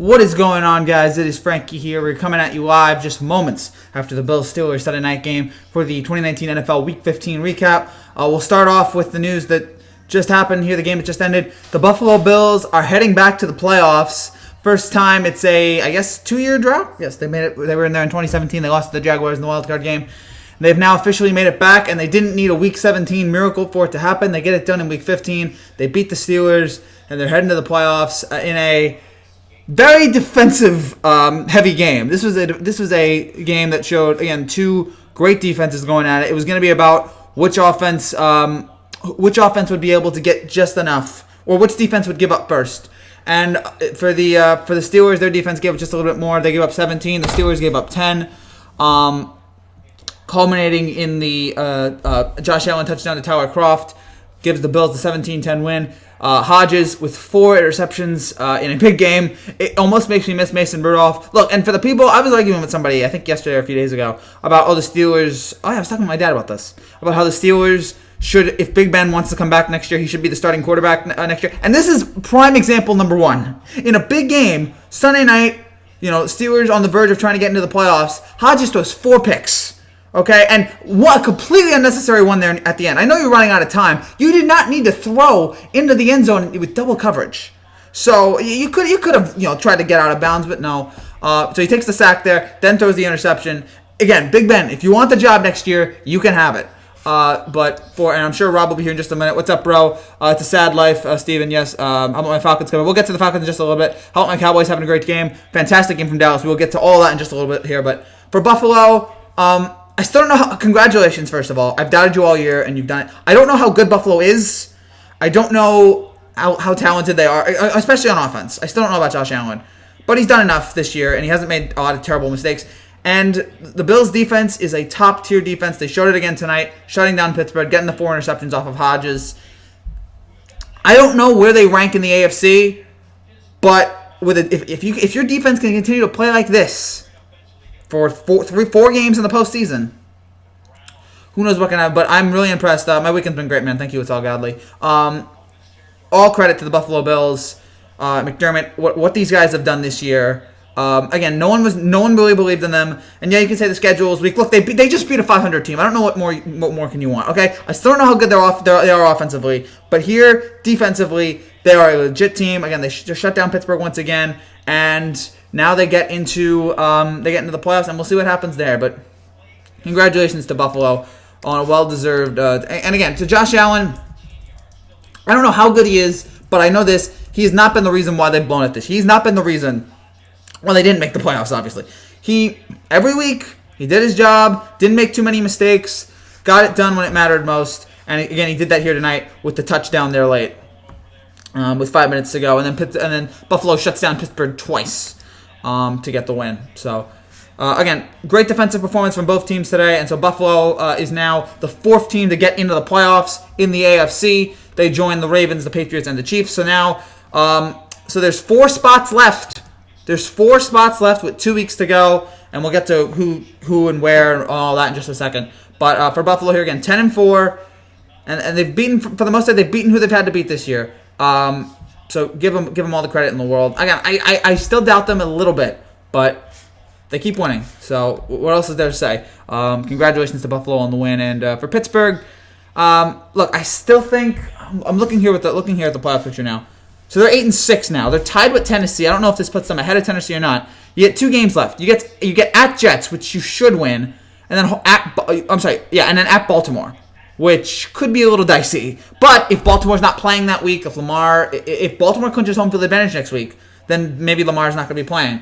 What is going on, guys? It is Frankie here. We're coming at you live just moments after the Bills-Steelers Sunday night game for the 2019 NFL Week 15 recap. We'll start off with the news that just happened here, the game that just ended. The Buffalo Bills are heading back to the playoffs. First time it's a, 2-year drought? Yes, they made it. They were in there in 2017. They lost to the Jaguars in the wildcard game. They've now officially made it back, and they didn't need a Week 17 miracle for it to happen. They get it done in Week 15. They beat the Steelers, and they're heading to the playoffs in a very defensive, heavy game. This was a game that showed, again, two great defenses going at it. It was going to be about which offense would be able to get just enough, or which defense would give up first. And for the Steelers, their defense gave up just a little bit more. They gave up 17. The Steelers gave up 10, culminating in the Josh Allen touchdown to Tyler Kroft, gives the Bills the 17-10 win. Hodges with 4 interceptions in a big game. It almost makes me miss Mason Rudolph. Look, and for the people, I was arguing with somebody, I think yesterday or a few days ago, about the Steelers. I was talking to my dad about this, about how the Steelers should, if Big Ben wants to come back next year, he should be the starting quarterback next year. And this is prime example number one. In a big game, Sunday night, Steelers on the verge of trying to get into the playoffs, Hodges throws 4 picks. Okay, and what a completely unnecessary one there at the end. I know you're running out of time. You did not need to throw into the end zone with double coverage. So you could have tried to get out of bounds, but no. So he takes the sack there, then throws the interception. Again, Big Ben, if you want the job next year, you can have it. And I'm sure Rob will be here in just a minute. What's up, bro? It's a sad life, Steven. Yes. How about my Falcons coming? We'll get to the Falcons in just a little bit. How about my Cowboys having a great game? Fantastic game from Dallas. We'll get to all that in just a little bit here. But for Buffalo, I still don't know how. Congratulations, first of all. I've doubted you all year, and you've done it. I don't know how good Buffalo is. I don't know how talented they are, especially on offense. I still don't know about Josh Allen. But he's done enough this year, and he hasn't made a lot of terrible mistakes. And the Bills' defense is a top-tier defense. They showed it again tonight, shutting down Pittsburgh, getting the 4 interceptions off of Hodges. I don't know where they rank in the AFC, but if your defense can continue to play like this for 4 games in the postseason, who knows what can happen. But I'm really impressed. My weekend's been great, man. Thank you. It's all godly. All credit to the Buffalo Bills. McDermott, what these guys have done this year. Again, no one really believed in them. And yeah, you can say the schedule is weak. Look, they just beat a 500 team. I don't know what more can you want. Okay, I still don't know how good they are offensively, but here defensively they are a legit team. Again, they just shut down Pittsburgh once again, and now they get into the playoffs, and we'll see what happens there. But congratulations to Buffalo on a well-deserved. And again, to Josh Allen, I don't know how good he is, but I know this: he has not been the reason why they've blown it. He's not been the reason. Well, they didn't make the playoffs, obviously. Every week, he did his job, didn't make too many mistakes, got it done when it mattered most. And again, he did that here tonight with the touchdown there late, with 5 minutes to go. And then Buffalo shuts down Pittsburgh twice to get the win. So, again, great defensive performance from both teams today. And so Buffalo is now the 4th team to get into the playoffs in the AFC. They join the Ravens, the Patriots, and the Chiefs. So now, there's 4 spots left. There's 4 spots left with 2 weeks to go, and we'll get to who and where and all that in just a second. But for Buffalo here again, 10-4, and they've beaten, for the most part, they've beaten who they've had to beat this year. So give them all the credit in the world. Again, I still doubt them a little bit, but they keep winning. So what else is there to say? Congratulations to Buffalo on the win, and for Pittsburgh, look, I still think I'm looking here at the playoff picture now. So they're 8-6 now. They're tied with Tennessee. I don't know if this puts them ahead of Tennessee or not. You get 2 games left. You get at Jets, which you should win, and then at Baltimore, which could be a little dicey. But if Baltimore's not playing that week, if Baltimore clinches home field advantage next week, then maybe Lamar's not going to be playing.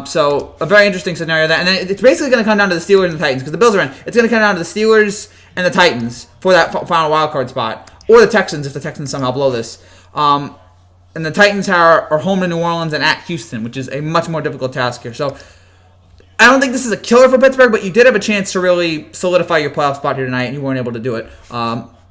So a very interesting scenario there. And then it's basically going to come down to the Steelers and the Titans because the Bills are in. It's going to come down to the Steelers and the Titans for that final wildcard spot, or the Texans if the Texans somehow blow this. And the Titans are home to New Orleans and at Houston, which is a much more difficult task here. So I don't think this is a killer for Pittsburgh, but you did have a chance to really solidify your playoff spot here tonight, and you weren't able to do it,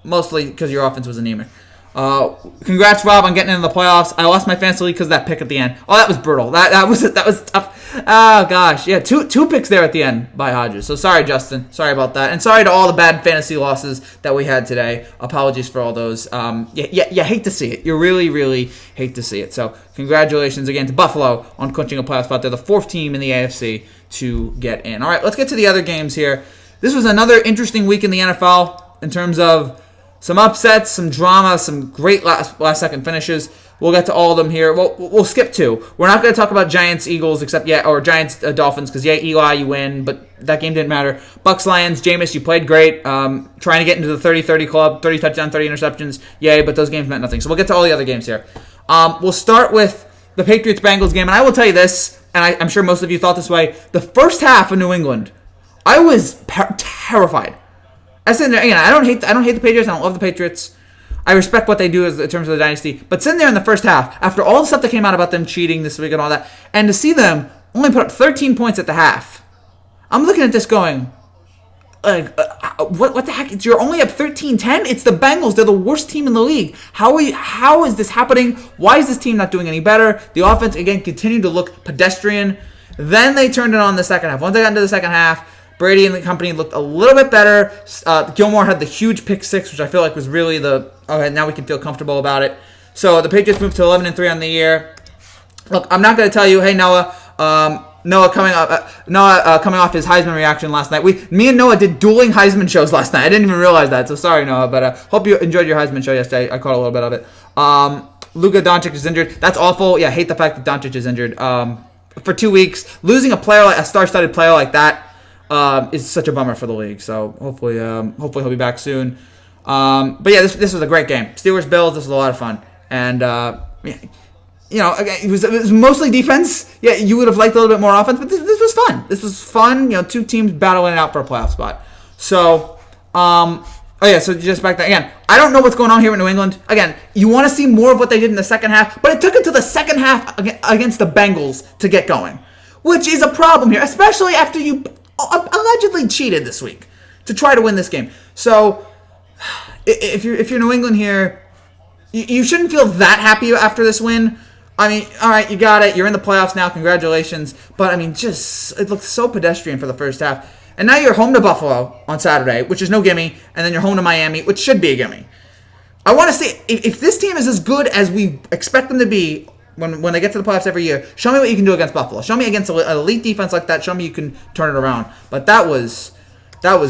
mostly because your offense was anemic. Congrats, Rob, on getting into the playoffs. I lost my fantasy league because of that pick at the end. Oh, that was brutal. That was tough. Oh, gosh. Yeah, two picks there at the end by Hodges. So sorry, Justin. Sorry about that. And sorry to all the bad fantasy losses that we had today. Apologies for all those. You hate to see it. You really, really hate to see it. So congratulations again to Buffalo on clinching a playoff spot. They're the fourth team in the AFC to get in. All right, let's get to the other games here. This was another interesting week in the NFL in terms of some upsets, some drama, some great last-second finishes. We'll get to all of them here. We'll skip two. We're not going to talk about Giants, Eagles, or Giants, Dolphins, because, Eli, you win, but that game didn't matter. Bucks, Lions, Jameis, you played great. Trying to get into the 30-30 club, 30 touchdown, 30 interceptions. Yay, but those games meant nothing. So we'll get to all the other games here. We'll start with the Patriots-Bengals game, and I will tell you this, and I'm sure most of you thought this way. The first half of New England, I was terrified. I said, again, I don't hate the Patriots. I don't love the Patriots. I respect what they do in terms of the dynasty. But sitting there in the first half, after all the stuff that came out about them cheating this week and all that, and to see them only put up 13 points at the half, I'm looking at this going, what the heck? You're only up 13-10? It's the Bengals. They're the worst team in the league. How is this happening? Why is this team not doing any better? The offense, again, continued to look pedestrian. Then they turned it on in the second half. Once they got into the second half, Brady and the company looked a little bit better. Gilmore had the huge pick six, which I feel like was really now we can feel comfortable about it. So the Patriots moved to 11-3 on the year. Look, I'm not going to tell you, hey, Noah coming off his Heisman reaction last night. Me and Noah did dueling Heisman shows last night. I didn't even realize that, so sorry, Noah, but hope you enjoyed your Heisman show yesterday. I caught a little bit of it. Luka Doncic is injured. That's awful. Yeah, I hate the fact that Doncic is injured. For 2 weeks, losing a star-studded player like that is such a bummer for the league. So hopefully he'll be back soon. But yeah, this was a great game. Steelers-Bills, this was a lot of fun. And, it was mostly defense. Yeah, you would have liked a little bit more offense, but this was fun. This was fun. Two teams battling it out for a playoff spot. So, so just back there. Again, I don't know what's going on here in New England. Again, you want to see more of what they did in the second half, but it took until the second half against the Bengals to get going, which is a problem here, especially after you allegedly cheated this week to try to win this game. So if you're New England here, you shouldn't feel that happy after this win. I mean, all right, you got it. You're in the playoffs now. Congratulations. But I mean, it looked so pedestrian for the first half. And now you're home to Buffalo on Saturday, which is no gimme, and then you're home to Miami, which should be a gimme. I want to see if this team is as good as we expect them to be when they get to the playoffs every year. Show me what you can do against Buffalo. Show me against an elite defense like that. Show me you can turn it around. But that was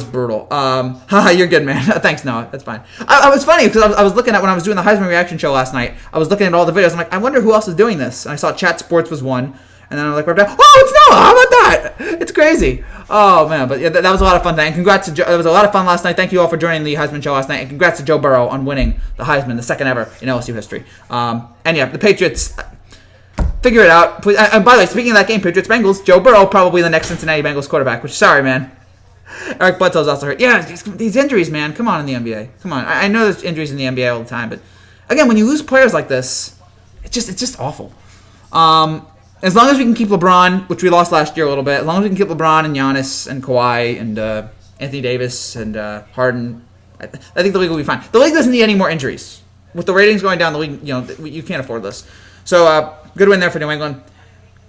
brutal. You're good, man. Thanks, Noah. That's fine. I was funny because I was looking at when I was doing the Heisman reaction show last night. I was looking at all the videos. I'm like, I wonder who else is doing this. And I saw Chat Sports was one. And then I'm like, it's Noah. How about that? It's crazy. Oh, man. But yeah, that was a lot of fun. And congrats to Joe. It was a lot of fun last night. Thank you all for joining the Heisman show last night. And congrats to Joe Burrow on winning the Heisman, the second ever in LSU history. And yeah, the Patriots, figure it out. And by the way, speaking of that game, Patriots-Bengals, Joe Burrow probably the next Cincinnati Bengals quarterback, which, sorry, man. Eric Bledsoe's also hurt. Yeah, these injuries, man. Come on in the NBA. Come on. I know there's injuries in the NBA all the time, but again, when you lose players like this, it's just awful. As long as we can keep LeBron, which we lost last year a little bit, as long as we can keep LeBron and Giannis and Kawhi and Anthony Davis and Harden, I think the league will be fine. The league doesn't need any more injuries. With the ratings going down, the league, you can't afford this. So, good win there for New England.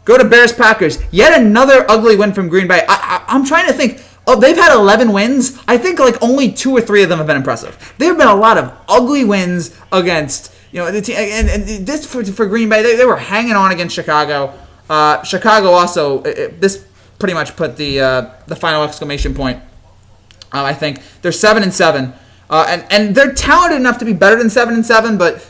Go to Bears-Packers. Yet another ugly win from Green Bay. I'm trying to think. Oh, they've had 11 wins. I think only 2 or 3 of them have been impressive. There have been a lot of ugly wins against, the team. And this for Green Bay, they were hanging on against Chicago. Chicago also, this pretty much put the final exclamation point. I think they're 7-7, and they're talented enough to be better than 7-7, but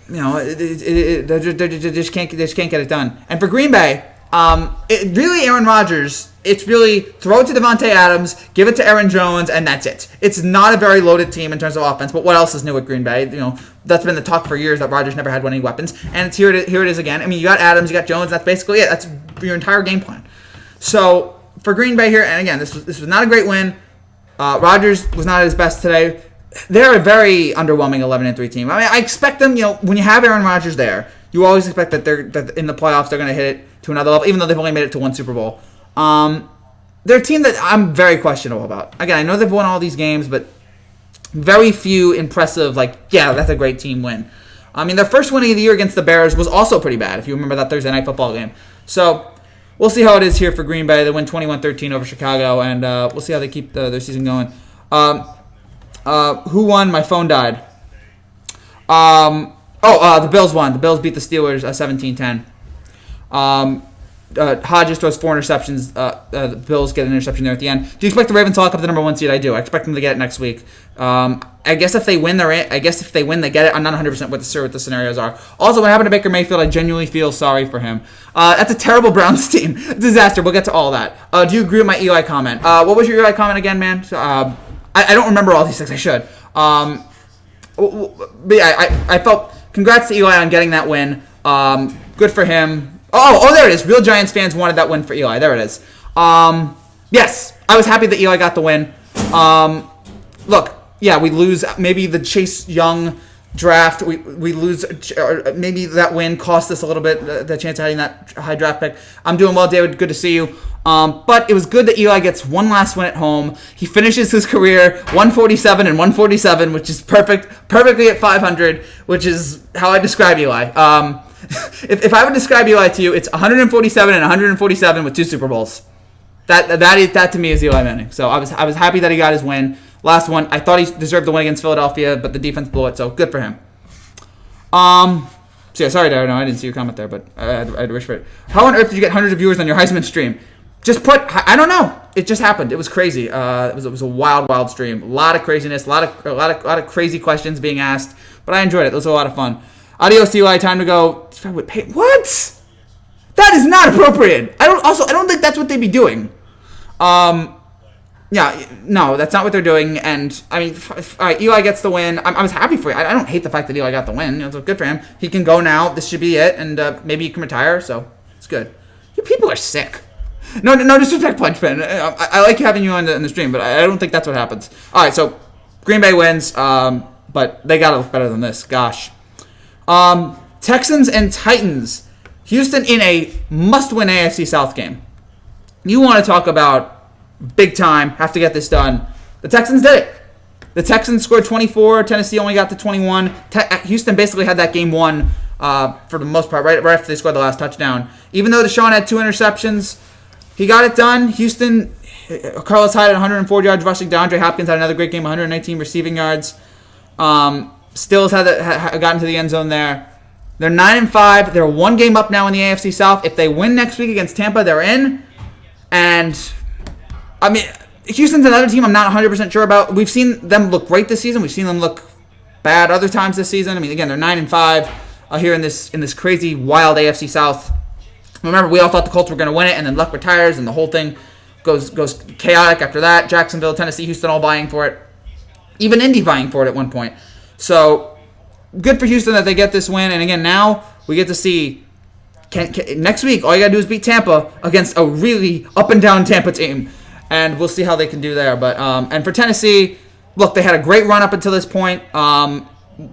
they just can't get it done. And for Green Bay, Aaron Rodgers. It's really throw it to Devontae Adams, give it to Aaron Jones, and that's it. It's not a very loaded team in terms of offense, but what else is new with Green Bay? That's been the talk for years that Rodgers never had any weapons, and here it is again. I mean, you got Adams, you got Jones, that's basically it. That's your entire game plan. So for Green Bay here, and again, this was not a great win. Rodgers was not at his best today. They're a very underwhelming 11-3 team. I mean, I expect them. When you have Aaron Rodgers there, you always expect that that in the playoffs they're going to hit it to another level, even though they've only made it to 1 Super Bowl. They're a team that I'm very questionable about. Again, I know they've won all these games, but very few impressive, that's a great team win. I mean, their first win of the year against the Bears was also pretty bad, if you remember that Thursday Night Football game. So, we'll see how it is here for Green Bay. They win 21-13 over Chicago, and we'll see how they keep their season going. Who won? My phone died. The Bills won. The Bills beat the Steelers 17-10. Hodges throws 4 interceptions. The Bills get an interception there at the end. Do you expect the Ravens to lock up the number 1 seed? I do. I expect them to get it next week. I guess if they win, they're in. I guess if they win, they get it. I'm not 100% sure what the scenarios are. Also, what happened to Baker Mayfield, I genuinely feel sorry for him. That's a terrible Browns team. Disaster. We'll get to all that. Do you agree with my Eli comment? What was your Eli comment again, man? I don't remember all these things. I should. But yeah, I felt congrats to Eli on getting that win. Good for him. Oh, there it is. Real Giants fans wanted that win for Eli. There it is. Yes, I was happy that Eli got the win. Look, yeah, we lose maybe the Chase Young draft. We lose, or maybe that win cost us a little bit the chance of having that high draft pick. I'm doing well, David. Good to see you. But it was good that Eli gets one last win at home. He finishes his career 147-147, which is perfectly at 500, which is how I describe Eli. If I would describe Eli to you, it's 147-147 with 2 Super Bowls. That to me is Eli Manning. So I was happy that he got his win. Last one, I thought he deserved the win against Philadelphia, but the defense blew it, so good for him. So yeah, sorry, Darren, no, I didn't see your comment there, but I had to wish for it. How on earth did you get hundreds of viewers on your Heisman stream? I don't know. It just happened. It was crazy. It was a wild stream. A lot of craziness. A lot of crazy questions being asked. But I enjoyed it. It was a lot of fun. Adios, Eli. Time to go. What? That is not appropriate. I don't think that's what they'd be doing. Yeah, no, that's not what they're doing. And I mean, all right, Eli gets the win. I was happy for you. I don't hate the fact that Eli got the win. So good for him. He can go now. This should be it, and maybe he can retire. So it's good. You people are sick. No disrespect, Punchman. I like having you on the stream, but I don't think that's what happens. All right, so Green Bay wins, but they got to look better than this. Gosh. Texans and Titans. Houston in a must-win AFC South game. You want to talk about big time, have to get this done. The Texans did it. The Texans scored 24. Tennessee only got to 21. Houston basically had that game won for the most part, right after they scored the last touchdown. Even though Deshaun had 2 interceptions, he got it done. Houston, Carlos Hyde had 104 yards rushing. DeAndre Hopkins had another great game, 119 receiving yards. Stills had gotten to the end zone there. They're 9-5. They're 1 game up now in the AFC South. If they win next week against Tampa, they're in. And I mean, Houston's another team I'm not 100% sure about. We've seen them look great this season. We've seen them look bad other times this season. I mean, again, they're 9-5 here in this crazy, wild AFC South. Remember, we all thought the Colts were going to win it, and then Luck retires, and the whole thing goes chaotic after that. Jacksonville, Tennessee, Houston all vying for it. Even Indy vying for it at one point. So, good for Houston that they get this win. And again, now we get to see next week, all you got to do is beat Tampa against a really up-and-down Tampa team. And we'll see how they can do there. But and for Tennessee, look, they had a great run up until this point.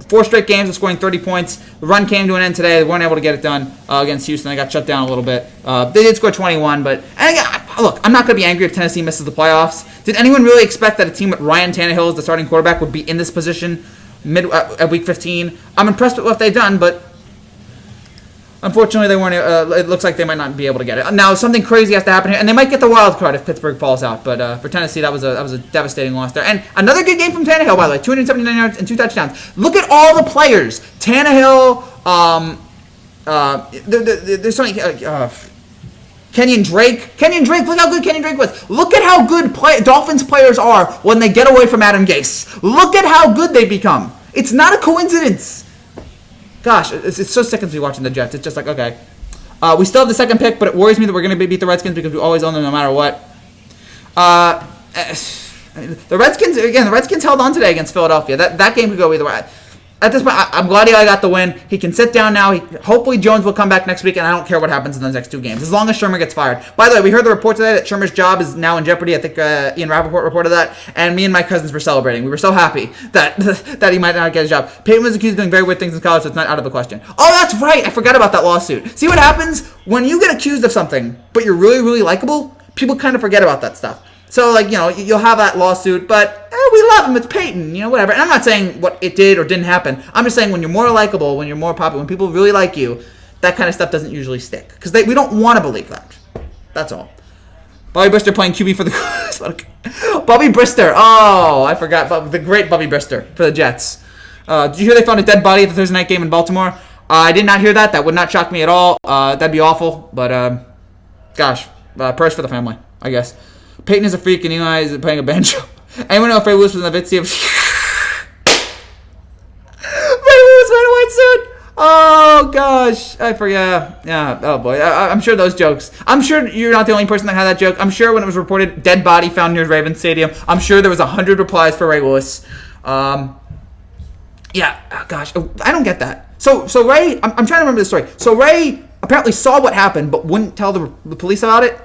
4 straight games of scoring 30 points. The run came to an end today. They weren't able to get it done against Houston. They got shut down a little bit. They did score 21. But and again, look, I'm not going to be angry if Tennessee misses the playoffs. Did anyone really expect that a team with Ryan Tannehill as the starting quarterback would be in this position at week 15? I'm impressed with what they've done, but unfortunately, they weren't. It looks like they might not be able to get it. Now, something crazy has to happen here, and they might get the wild card if Pittsburgh falls out. But for Tennessee, that was a devastating loss there. And another good game from Tannehill, by the way, 279 yards and 2 touchdowns. Look at all the players. Tannehill. There's something. Kenyon Drake. Look how good Kenyon Drake was. Look at how good Dolphins players are when they get away from Adam Gase. Look at how good they become. It's not a coincidence. Gosh, it's so sick to be watching the Jets. It's just like, okay. We still have the second pick, but it worries me that we're going to beat the Redskins because we always own them no matter what. The Redskins held on today against Philadelphia. That game could go either way. At this point, I'm glad Eli got the win. He can sit down now. Hopefully Jones will come back next week, and I don't care what happens in those next 2 games, as long as Shermer gets fired. By the way, we heard the report today that Shermer's job is now in jeopardy. I think Ian Rappaport reported that, and me and my cousins were celebrating. We were so happy that he might not get his job. Peyton was accused of doing very weird things in college, so it's not out of the question. Oh, that's right. I forgot about that lawsuit. See what happens? When you get accused of something, but you're really, really likable, people kind of forget about that stuff. So, like, you know, you'll have that lawsuit, but we love him. It's Peyton, you know, whatever. And I'm not saying what it did or didn't happen. I'm just saying when you're more likable, when you're more popular, when people really like you, that kind of stuff doesn't usually stick. Because we don't want to believe that. That's all. Bobby Brister playing QB for the Bobby Brister. Oh, I forgot. The great Bobby Brister for the Jets. Did you hear they found a dead body at the Thursday night game in Baltimore? I did not hear that. That would not shock me at all. That'd be awful. But, gosh, prayers for the family, I guess. Peyton is a freak and Eli is playing a banjo. Anyone know if Ray Lewis was in the Vitsi of... Ray Lewis wearing a white suit. Oh, gosh. I forget. Yeah. Oh, boy. I'm sure those jokes. I'm sure you're not the only person that had that joke. I'm sure when it was reported, dead body found near Ravens Stadium, I'm sure there was 100 replies for Ray Lewis. Yeah. Oh, gosh. I don't get that. So Ray, I'm trying to remember the story. So Ray apparently saw what happened, but wouldn't tell the police about it.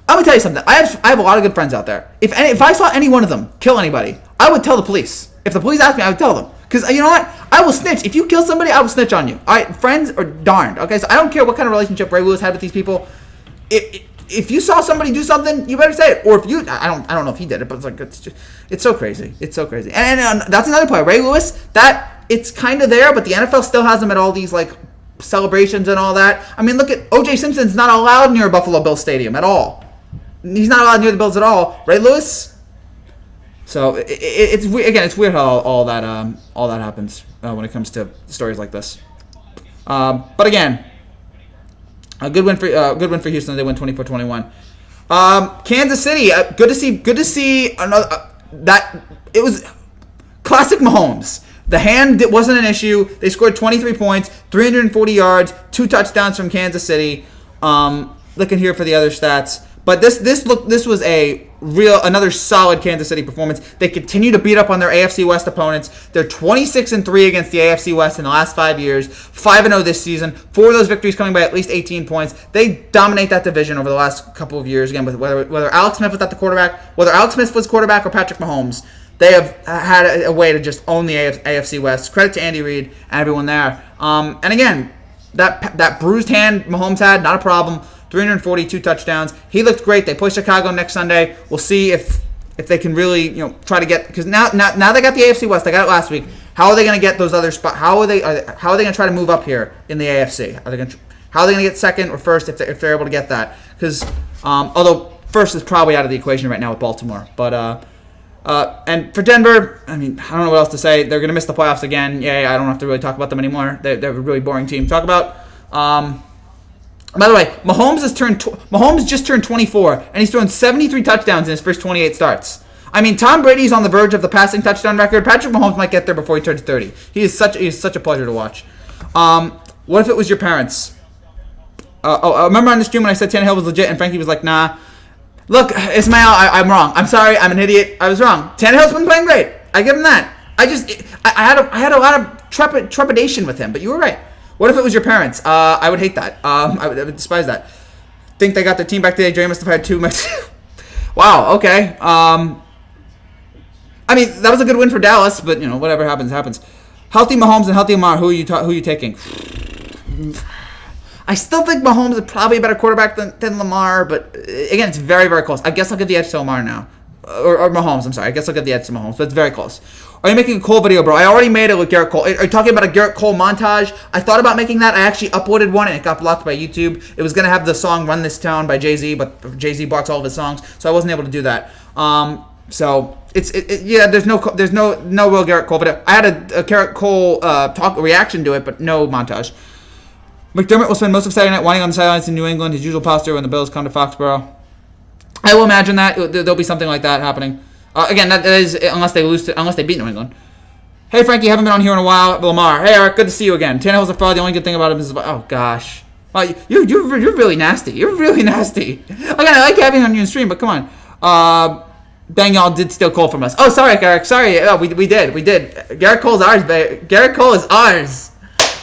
Let me tell you something. I have a lot of good friends out there. If I saw any one of them kill anybody, I would tell the police. If the police asked me, I would tell them. Because you know what? I will snitch. If you kill somebody, I will snitch on you. All right, friends are darned. Okay, so I don't care what kind of relationship Ray Lewis had with these people. If you saw somebody do something, you better say it. Or if you, I don't know if he did it, but it's so crazy. It's so crazy. And that's another point. Ray Lewis, that it's kind of there, but the NFL still has him at all these like celebrations and all that. I mean, look at O.J. Simpson's not allowed near Buffalo Bills Stadium at all. He's not allowed near the Bills at all. Ray Lewis. So it's weird. Again, it's weird how all that happens when it comes to stories like this. But again, a good win for Houston. They win 24-21. Kansas City. Good to see another that it was classic Mahomes. The hand wasn't an issue. They scored 23 points, 340 yards, 2 touchdowns from Kansas City. Looking here for the other stats. But this was another solid Kansas City performance. They continue to beat up on their AFC West opponents. They're 26-3 against the AFC West in the last 5 years. 5-0 this season. 4 of those victories coming by at least 18 points. They dominate that division over the last couple of years. Again, with whether Alex Smith was at the quarterback, whether Alex Smith was quarterback or Patrick Mahomes, they have had a way to just own the AFC West. Credit to Andy Reid and everyone there. And again, that bruised hand Mahomes had, not a problem. 342 touchdowns. He looked great. They play Chicago next Sunday. We'll see if they can really try to get, because now they got the AFC West. They got it last week. How are they going to get those other spots? How are they going to try to move up here in the AFC? How are they going to get second or first if they're able to get that? Because although first is probably out of the equation right now with Baltimore, but and for Denver, I mean, I don't know what else to say. They're going to miss the playoffs again. Yeah, I don't have to really talk about them anymore. They're a really boring team to talk about. By the way, Mahomes just turned 24, and he's thrown 73 touchdowns in his first 28 starts. I mean, Tom Brady's on the verge of the passing touchdown record. Patrick Mahomes might get there before he turns 30. He is such a pleasure to watch. What if it was your parents? I remember on the stream when I said Tannehill was legit, and Frankie was like, nah. Look, Ismail, I'm wrong. I'm sorry. I'm an idiot. I was wrong. Tannehill's been playing great. I give him that. I had a lot of trepidation with him, but you were right. What if it was your parents? I would hate that. I would despise that. Think they got their team back today. Dre must have had too much. Wow. Okay. I mean, that was a good win for Dallas, but whatever happens, happens. Healthy Mahomes and healthy Lamar. Who are you taking? I still think Mahomes is probably a better quarterback than Lamar, but again, it's very, very close. I guess I'll give the edge to Lamar now. Or Mahomes, I'm sorry. I guess I'll give the edge to Mahomes, but it's very close. Are you making a Cole video, bro? I already made it with Garrett Cole. Are you talking about a Garrett Cole montage? I thought about making that. I actually uploaded one, and it got blocked by YouTube. It was going to have the song Run This Town by Jay-Z, but Jay-Z blocks all of his songs, so I wasn't able to do that. So, there's no real Garrett Cole video. I had a Garrett Cole reaction to it, but no montage. McDermott will spend most of Saturday night whining on the sidelines in New England, his usual posture when the Bills come to Foxborough. I will imagine that. There'll be something like that happening. Again, that is unless they beat New England. Hey, Frankie, haven't been on here in a while. Lamar. Hey, Eric, good to see you again. Tannehill's a fraud. The only good thing about him is, oh gosh, you're really nasty. You're really nasty. Again, I like having on your stream, but come on. Dang, y'all did steal Cole from us. Oh, sorry, Eric. Sorry. Oh, we did. Garrett Cole's ours, baby. Garrett Cole is ours.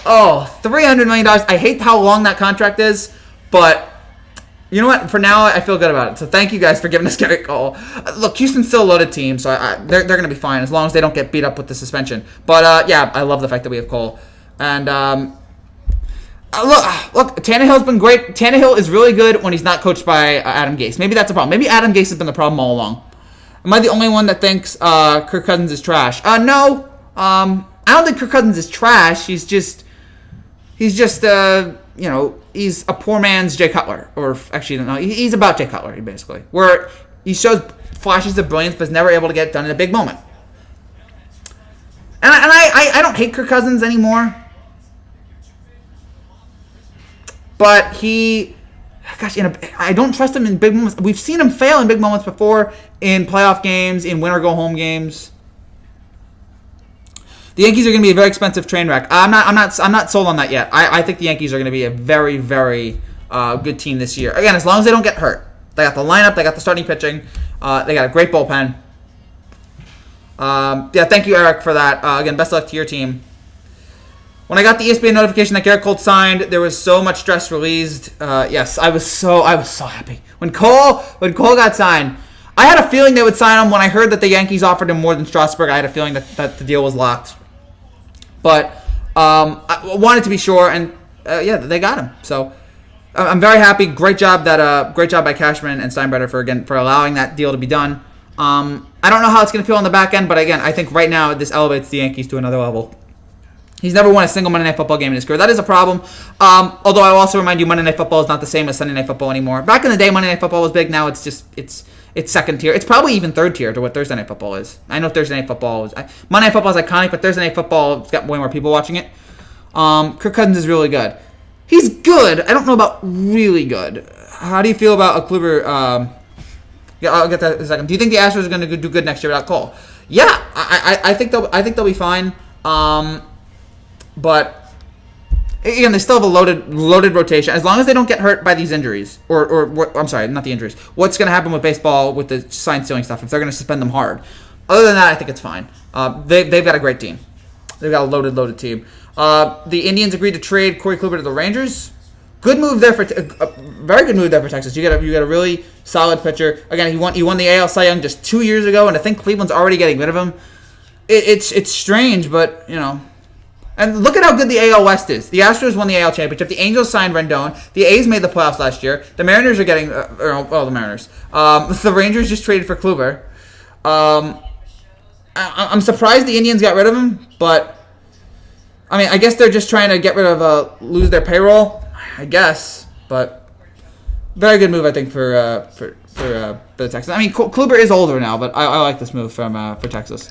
Oh, $300 million. I hate how long that contract is, but you know what? For now, I feel good about it. So thank you guys for giving us Garrett Cole. Look, Houston's still a loaded team, so they're going to be fine as long as they don't get beat up with the suspension. But yeah, I love the fact that we have Cole. And look, Tannehill's been great. Tannehill is really good when he's not coached by Adam Gase. Maybe that's a problem. Maybe Adam Gase has been the problem all along. Am I the only one that thinks Kirk Cousins is trash? No. I don't think Kirk Cousins is trash. He's just he's a poor man's Jay Cutler, or actually, no, he's about Jay Cutler, basically, where he shows flashes of brilliance, but is never able to get it done in a big moment. And I don't hate Kirk Cousins anymore, but I don't trust him in big moments. We've seen him fail in big moments before, in playoff games, in win or go home games. The Yankees are going to be a very expensive train wreck. I'm not sold on that yet. I think the Yankees are going to be a very, very good team this year. Again, as long as they don't get hurt. They got the lineup. They got the starting pitching. They got a great bullpen. Thank you, Eric, for that. Again, best of luck to your team. When I got the ESPN notification that Garrett Cole signed, there was so much stress released. Yes, I was so happy when Cole got signed. I had a feeling they would sign him. When I heard that the Yankees offered him more than Strasburg, I had a feeling that the deal was locked. But I wanted to be sure, and they got him. So I'm very happy. Great job by Cashman and Steinbrenner for allowing that deal to be done. I don't know how it's going to feel on the back end, but again, I think right now this elevates the Yankees to another level. He's never won a single Monday Night Football game in his career. That is a problem. Although I will also remind you, Monday Night Football is not the same as Sunday Night Football anymore. Back in the day, Monday Night Football was big. Now it's second tier. It's probably even third tier to what Thursday Night Football is. I know Thursday Night Football is... Monday Night Football is iconic, but Thursday Night Football has got way more people watching it. Kirk Cousins is really good. He's good. I don't know about really good. How do you feel about a Kluber... I'll get that in a second. Do you think the Astros are going to do good next year without Cole? Yeah, I think they'll be fine. But again, they still have a loaded rotation. As long as they don't get hurt by these injuries, or I'm sorry, not the injuries. What's going to happen with baseball with the sign stealing stuff? If they're going to suspend them hard. Other than that, I think it's fine. They've got a great team. They've got a loaded team. The Indians agreed to trade Corey Kluber to the Rangers. Good move there very good move there for Texas. You got a really solid pitcher. Again, he won the AL Cy Young just 2 years ago, and I think Cleveland's already getting rid of him. It's strange, but And look at how good the AL West is. The Astros won the AL championship. The Angels signed Rendon. The A's made the playoffs last year. The Mariners are getting the Mariners. The Rangers just traded for Kluber. I'm surprised the Indians got rid of him, but I guess they're just trying to get rid of lose their payroll. I guess, but very good move, I think, for the Texans. Kluber is older now, but I like this move for Texas.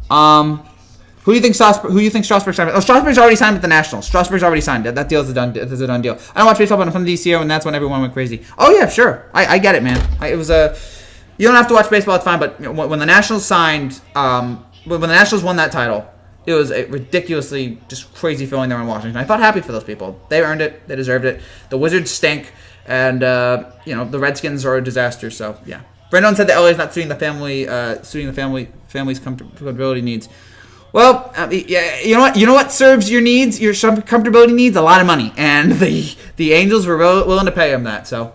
Who do you think Strasburg signed? Oh, Strasburg's already signed with the Nationals. Strasburg's already signed. That deal is a done deal. I don't watch baseball, but I'm from the DC area, and that's when everyone went crazy. Oh yeah, sure. I get it, man. You don't have to watch baseball. It's fine. But when the Nationals signed, when the Nationals won that title, it was a ridiculously just crazy feeling there in Washington. I felt happy for those people. They earned it. They deserved it. The Wizards stink, and the Redskins are a disaster. So yeah, Rendon said that LA is not suiting the family's comfortability needs. Well, you know what serves your needs, your comfortability needs? A lot of money, and the Angels were willing to pay him that. So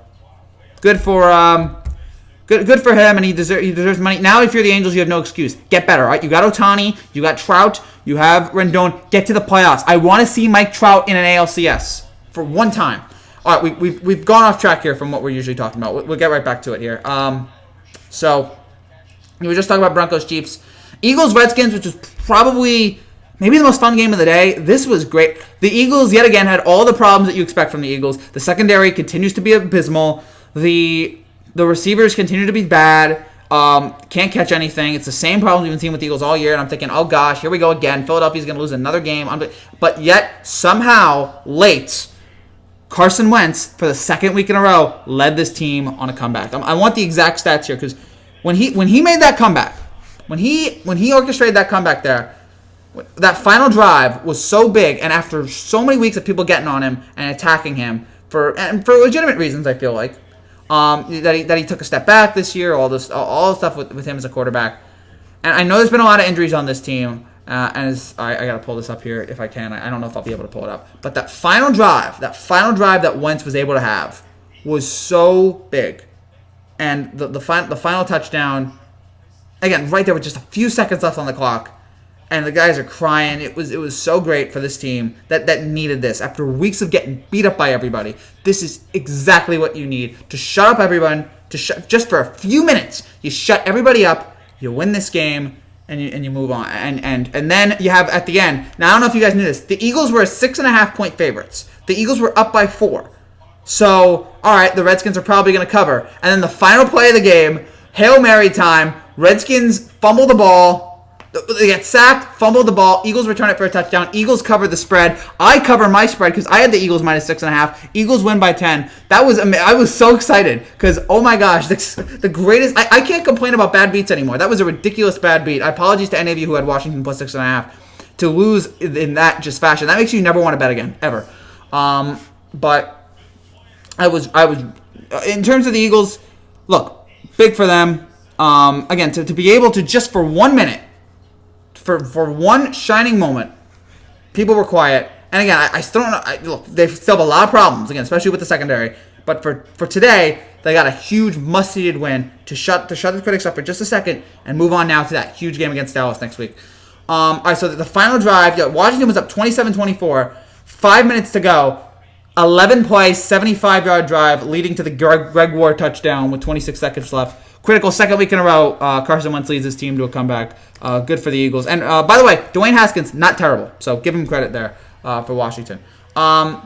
good for him, and he deserves money. Now, if you're the Angels, you have no excuse. Get better, all right? You got Ohtani, you got Trout, you have Rendon. Get to the playoffs. I want to see Mike Trout in an ALCS for one time. All right, we've gone off track here from what we're usually talking about. We'll get right back to it here. So we were just talking about Broncos Chiefs. Eagles Redskins, which was probably maybe the most fun game of the day. This was great. The Eagles yet again had all the problems that you expect from the Eagles. The secondary continues to be abysmal. The receivers continue to be bad. Can't catch anything. It's the same problem we've been seeing with the Eagles all year. And I'm thinking, oh gosh, here we go again. Philadelphia's going to lose another game. But yet somehow late, Carson Wentz for the second week in a row led this team on a comeback. I want the exact stats here because when he made that comeback. When he orchestrated that comeback there, that final drive was so big, and after so many weeks of people getting on him and attacking him for legitimate reasons, I feel like that he took a step back this year, all the stuff with him as a quarterback, and I know there's been a lot of injuries on this team, and I gotta pull this up here if I can. I don't know if I'll be able to pull it up, but that final drive that Wentz was able to have was so big, and the final touchdown. Again, right there with just a few seconds left on the clock, and the guys are crying. It was so great for this team that needed this. After weeks of getting beat up by everybody, this is exactly what you need to shut up everyone. Just for a few minutes, you shut everybody up. You win this game, and you move on. And then you have at the end. Now I don't know if you guys knew this. The Eagles were 6.5 point favorites. The Eagles were up by 4. So, all right, the Redskins are probably going to cover. And then the final play of the game, Hail Mary time, Redskins fumble the ball. They get sacked, fumbled the ball. Eagles return it for a touchdown. Eagles cover the spread. I cover my spread because I had the Eagles minus 6.5. Eagles win by 10. That was I was so excited because, oh my gosh, the greatest. I can't complain about bad beats anymore. That was a ridiculous bad beat. I apologize to any of you who had Washington plus 6.5 to lose in that just fashion. That makes you never want to bet again, ever. But I was in terms of the Eagles, look, big for them. Again, to be able to just for 1 minute, for one shining moment, people were quiet. And again, I still don't know. Look, they still have a lot of problems, again, especially with the secondary. But for today, they got a huge must-needed win to shut the critics up for just a second and move on now to that huge game against Dallas next week. All right, so the final drive, Washington was up 27-24, 5 minutes to go, 11-play, 75-yard drive leading to the Greg Ward touchdown with 26 seconds left. Critical second week in a row, Carson Wentz leads his team to a comeback. Good for the Eagles. And by the way, Dwayne Haskins, not terrible. So give him credit there for Washington. What's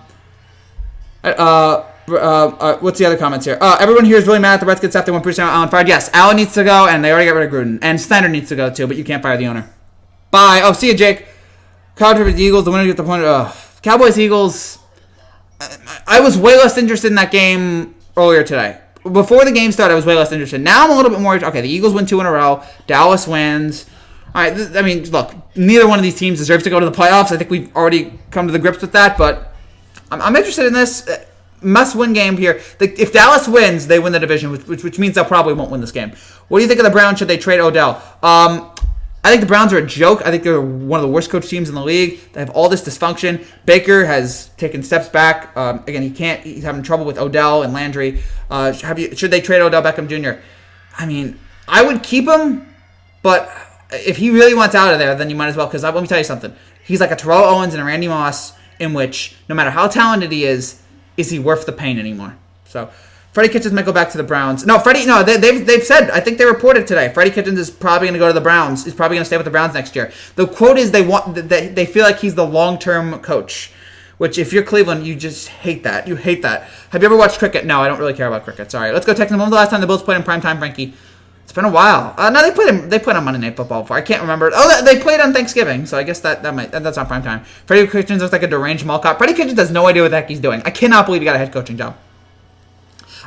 the other comments here? Everyone here is really mad at the Redskins after one person Allen fired. Yes, Allen needs to go, and they already got rid of Gruden. And Snyder needs to go too, but you can't fire the owner. Bye. Oh, see you, Jake. Cowboys for the Eagles. The winner gets the point. Cowboys, Eagles. I was way less interested in that game earlier today. Before the game started, I was way less interested. Now I'm a little bit more. Okay, the Eagles win 2 in a row. Dallas wins. All right, I mean, look, neither one of these teams deserves to go to the playoffs. I think we've already come to the grips with that, but I'm interested in this. Must-win game here. If Dallas wins, they win the division, which means they probably won't win this game. What do you think of the Browns? Should they trade Odell? I think the Browns are a joke. I think they're one of the worst coach teams in the league. They have all this dysfunction. Baker has taken steps back. Again, he's having trouble with Odell and Landry. Should they trade Odell Beckham Jr.? I mean, I would keep him, but if he really wants out of there, then you might as well. Because let me tell you something. He's like a Terrell Owens and a Randy Moss, in which no matter how talented he is he worth the pain anymore? So Freddie Kitchens might go back to the Browns. They've said, I think they reported today, Freddie Kitchens is probably going to go to the Browns. He's probably going to stay with the Browns next year. The quote is they feel like he's the long-term coach, which if you're Cleveland, you just hate that. You hate that. Have you ever watched cricket? No, I don't really care about cricket. Sorry. Let's go text them. When was the last time the Bills played in primetime, Frankie? It's been a while. No, they played on Monday Night Football before. I can't remember. Oh, they played on Thanksgiving, so I guess that's not prime time. Freddie Kitchens looks like a deranged mall cop. Freddie Kitchens has no idea what the heck he's doing. I cannot believe he got a head coaching job.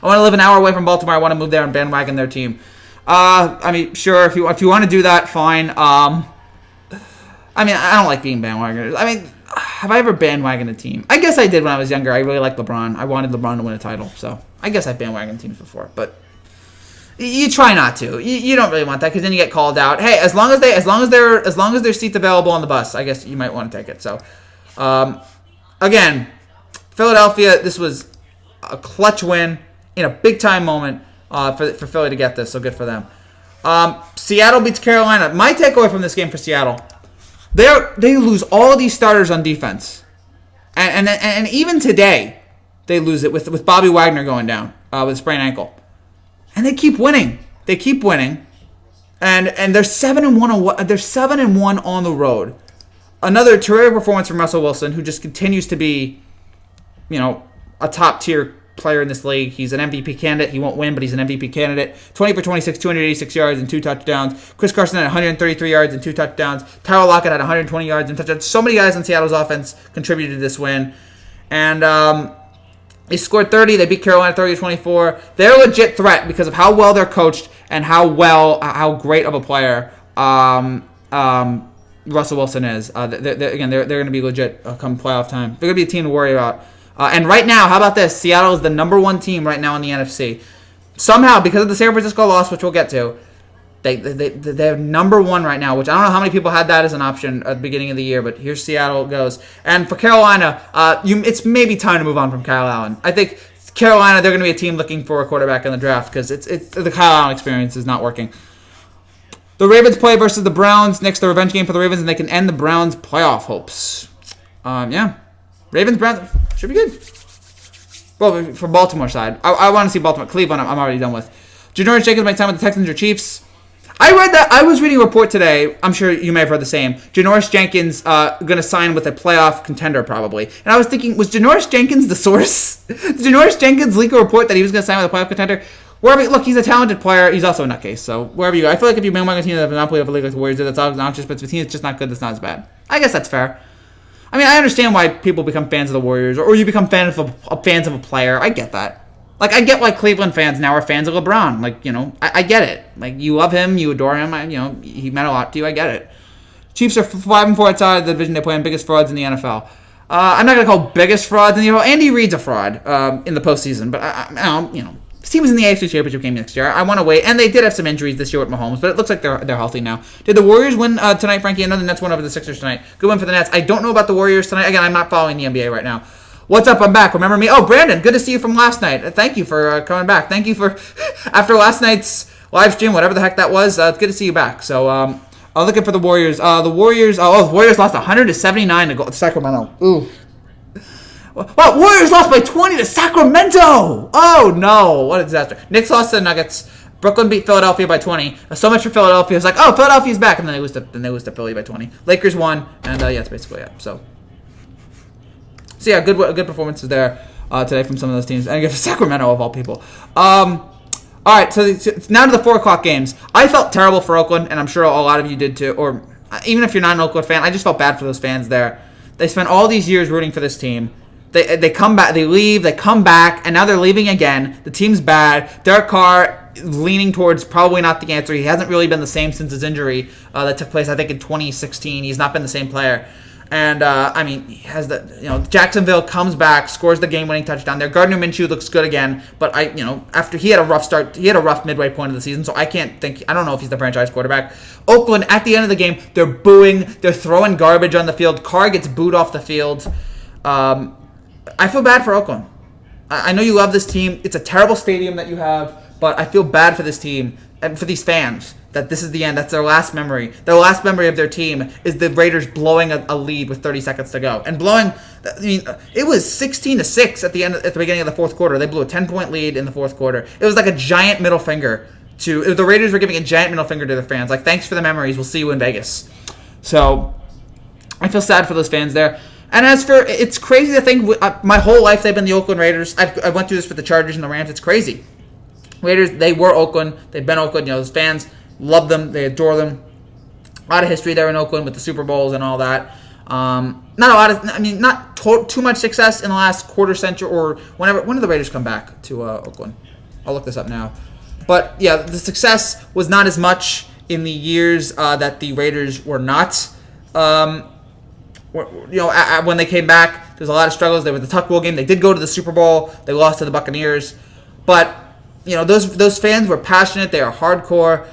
I want to live an hour away from Baltimore. I want to move there and bandwagon their team. I mean, sure, if you want to do that, fine. I mean, I don't like being bandwagoners. I mean, have I ever bandwagoned a team? I guess I did when I was younger. I really liked LeBron. I wanted LeBron to win a title, so I guess I've bandwagoned teams before, but you try not to. You don't really want that because then you get called out. Hey, as long as there's seats available on the bus, I guess you might want to take it. So, again, Philadelphia. This was a clutch win in a big time moment for Philly to get this. So good for them. Seattle beats Carolina. My takeaway from this game for Seattle, they lose all of these starters on defense, and even today they lose it with Bobby Wagner going down with a sprained ankle. And they keep winning. And they're 7-1. They're 7-1 on the road. Another terrific performance from Russell Wilson, who just continues to be, a top tier player in this league. He's an MVP candidate. He won't win, but he's an MVP candidate. 20 for 26, 286 yards and 2 touchdowns. Chris Carson had 133 yards and 2 touchdowns. Tyler Lockett had 120 yards and touchdowns. So many guys on Seattle's offense contributed to this win. And they scored 30. They beat Carolina 30-24. They're a legit threat because of how well they're coached and how great of a player Russell Wilson is. They're going to be legit come playoff time. They're going to be a team to worry about. And right now, how about this? Seattle is the number 1 team right now in the NFC. Somehow, because of the San Francisco loss, which we'll get to, they're number 1 right now, which I don't know how many people had that as an option at the beginning of the year, but here's Seattle goes. And for Carolina, it's maybe time to move on from Kyle Allen. I think Carolina, they're going to be a team looking for a quarterback in the draft because it's the Kyle Allen experience is not working. The Ravens play versus the Browns. Next, the revenge game for the Ravens, and they can end the Browns' playoff hopes. Ravens, Browns should be good. Well, for Baltimore side, I want to see Baltimore. Cleveland, I'm already done with. Janoris Jenkins might sign with the Texans or Chiefs. I read that. I was reading a report today. I'm sure you may have heard the same. Janoris Jenkins going to sign with a playoff contender probably. And I was thinking, was Janoris Jenkins the source? Did Janoris Jenkins leak a report that he was going to sign with a playoff contender? Wherever, look, he's a talented player. He's also a nutcase. So wherever you go, I feel like if you bring a team that does not play over the league like the Warriors, that's obnoxious. But if the team is just not good, that's not as bad. I guess that's fair. I mean, I understand why people become fans of the Warriors, or you become fans of a player. I get that. Like, I get why Cleveland fans now are fans of LeBron. Like, you know, I get it. Like, you love him, you adore him. He meant a lot to you. I get it. Chiefs are 5-4 outside the division they play in, biggest frauds in the NFL. I'm not going to call biggest frauds in the NFL. Andy Reid's a fraud in the postseason, but, his team was in the AFC Championship game next year. I want to wait. And they did have some injuries this year with Mahomes, but it looks like they're healthy now. Did the Warriors win tonight, Frankie? I know the Nets won over the Sixers tonight. Good win for the Nets. I don't know about the Warriors tonight. Again, I'm not following the NBA right now. What's up? I'm back. Remember me? Oh, Brandon, good to see you from last night. Thank you for coming back. Thank you for, after last night's live stream, whatever the heck that was, it's good to see you back. So, I'm looking for the Warriors. The Warriors lost 100-79 to Sacramento. Ooh. Wow, Warriors lost by 20 to Sacramento! Oh, no. What a disaster. Knicks lost to the Nuggets. Brooklyn beat Philadelphia by 20. So much for Philadelphia. It's like, oh, Philadelphia's back. And then they lose to Philly by 20. Lakers won. And, yeah, that's basically it. So yeah, good performances there today from some of those teams. And again, Sacramento, of all people. All right, so now to the 4 o'clock games. I felt terrible for Oakland, and I'm sure a lot of you did too. Or even if you're not an Oakland fan, I just felt bad for those fans there. They spent all these years rooting for this team. They come back, they leave, they come back, and now they're leaving again. The team's bad. Derek Carr leaning towards probably not the answer. He hasn't really been the same since his injury that took place, I think, in 2016. He's not been the same player. And, he has Jacksonville comes back, scores the game-winning touchdown there. Gardner Minshew looks good again, but after he had a rough start, he had a rough midway point of the season, so I don't know if he's the franchise quarterback. Oakland, at the end of the game, they're booing, they're throwing garbage on the field. Carr gets booed off the field. I feel bad for Oakland. I know you love this team. It's a terrible stadium that you have, but I feel bad for this team and for these fans that this is the end. That's their last memory. Their last memory of their team is the Raiders blowing a lead with 30 seconds to go. And it was 16-6 at the beginning of the fourth quarter. They blew a 10-point lead in the fourth quarter. It was like a giant middle finger the Raiders were giving a giant middle finger to their fans. Like, thanks for the memories. We'll see you in Vegas. So I feel sad for those fans there. And as for, it's crazy to think, my whole life they've been the Oakland Raiders. I went through this with the Chargers and the Rams. It's crazy. Raiders, they were Oakland. They've been Oakland. Those fans love them. They adore them. A lot of history there in Oakland with the Super Bowls and all that. Not too much success in the last quarter century or when did the Raiders come back to Oakland? I'll look this up now. But, yeah, the success was not as much in the years that the Raiders were not. When they came back, there's a lot of struggles. They were the Tuck Bowl game. They did go to the Super Bowl. They lost to the Buccaneers. But, those fans were passionate. They are hardcore.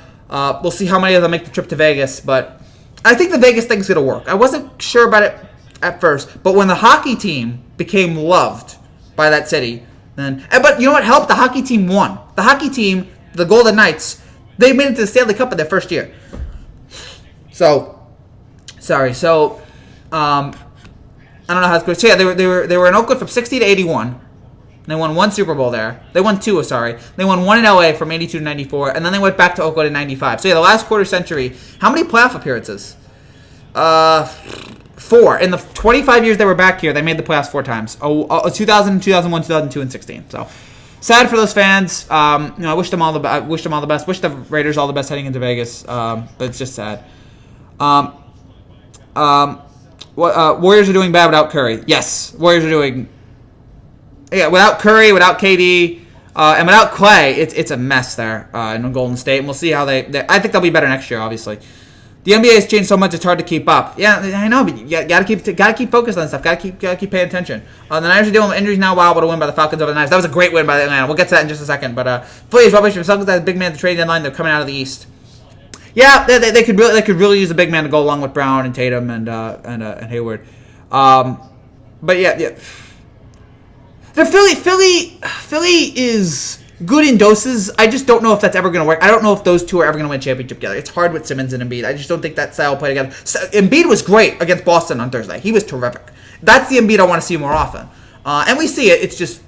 We'll see how many of them make the trip to Vegas. But I think the Vegas thing's going to work. I wasn't sure about it at first. But when the hockey team became loved by that city, but you know what helped? The hockey team won. The hockey team, the Golden Knights, they made it to the Stanley Cup in their first year. I don't know how it's going. So yeah, they were in Oakland from 60 to 81. They won one Super Bowl there. They won two, sorry. They won one in LA from 82 to 94, and then they went back to Oakland in 95. So yeah, the last quarter century. How many playoff appearances? 4. In the 25 years they were back here, they made the playoffs 4 times. 2000, 2001, 2002, and 16. So sad for those fans. I wish them all the best. Wish the Raiders all the best heading into Vegas. But it's just sad. Warriors are doing bad without Curry. Yes, Warriors are doing. Yeah, without Curry, without KD, and without Clay, it's a mess there in Golden State. And we'll see how they. I think they'll be better next year. Obviously, the NBA has changed so much; it's hard to keep up. Yeah, I know, but you gotta keep focused on stuff. Gotta keep paying attention. The Niners are dealing with injuries now. Wow, what a win by the Falcons over the Niners. That was a great win by the Atlanta. We'll get to that in just a second. But Philly is rubbish. The Falcons had a big man at the trade deadline. They're coming out of the East. Yeah, they could really use a big man to go along with Brown and Tatum and Hayward. But yeah. The Philly is good in doses. I just don't know if that's ever going to work. I don't know if those two are ever going to win a championship together. It's hard with Simmons and Embiid. I just don't think that style will play together. Embiid was great against Boston on Thursday. He was terrific. That's the Embiid I want to see more often. And we see it. It's just,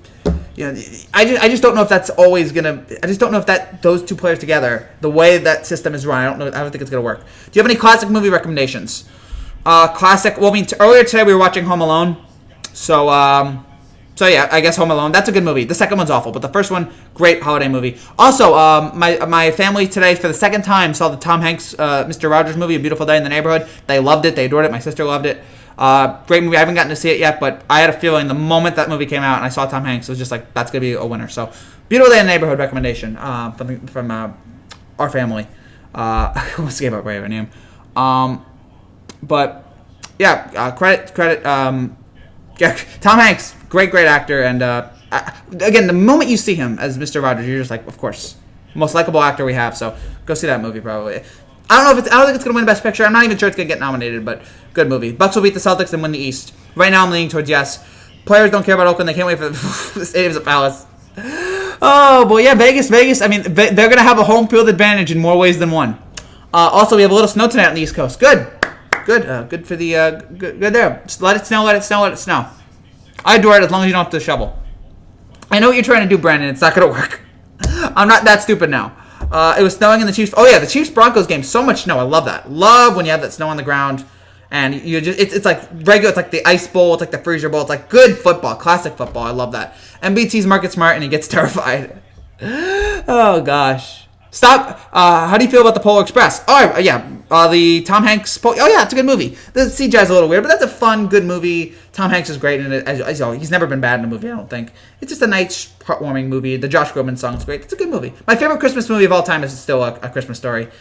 I just don't know if that's always gonna. I just don't know if those two players together, the way that system is run, I don't think it's gonna work. Do you have any classic movie recommendations? Classic. Well, earlier today we were watching Home Alone, so yeah, I guess Home Alone. That's a good movie. The second one's awful, but the first one, great holiday movie. Also, my family today for the second time saw the Tom Hanks Mr. Rogers movie, A Beautiful Day in the Neighborhood. They loved it. They adored it. My sister loved it. Great movie. I haven't gotten to see it yet, but I had a feeling the moment that movie came out and I saw Tom Hanks, it was just like, that's going to be a winner. So, Beautiful Day in the Neighborhood recommendation from our family. I almost gave up my name. But, yeah, credit. Yeah, Tom Hanks, great actor. And, again, the moment you see him as Mr. Rogers, you're just like, of course, most likable actor we have. So, go see that movie probably. I don't think it's going to win Best Picture. I'm not even sure it's going to get nominated, but good movie. Bucks will beat the Celtics and win the East. Right now I'm leaning towards yes. Players don't care about Oakland. They can't wait for the stadiums at Palace. Oh, boy, yeah, Vegas. I mean, they're going to have a home field advantage in more ways than one. Also, we have a little snow tonight on the East Coast. Good for the, good there. Just let it snow. I adore it as long as you don't have to shovel. I know what you're trying to do, Brandon. It's not going to work. I'm not that stupid now. It was snowing in the Chiefs. Oh yeah, the Chiefs-Broncos game. So much snow. I love that. Love when you have that snow on the ground, and you just it's like regular. It's like the ice bowl. It's like the freezer bowl. It's like good football, classic football. I love that. MBT's Market Smart, and he gets terrified. Oh gosh. Stop. How do you feel about the Polar Express? Oh yeah, the Tom Hanks. Oh yeah, it's a good movie. The CGI's a little weird, but that's a fun, good movie. Tom Hanks is great in it. As he's never been bad in a movie, I don't think. It's just a nice, heartwarming movie. The Josh Groban song is great. It's a good movie. My favorite Christmas movie of all time is still a Christmas Story. It's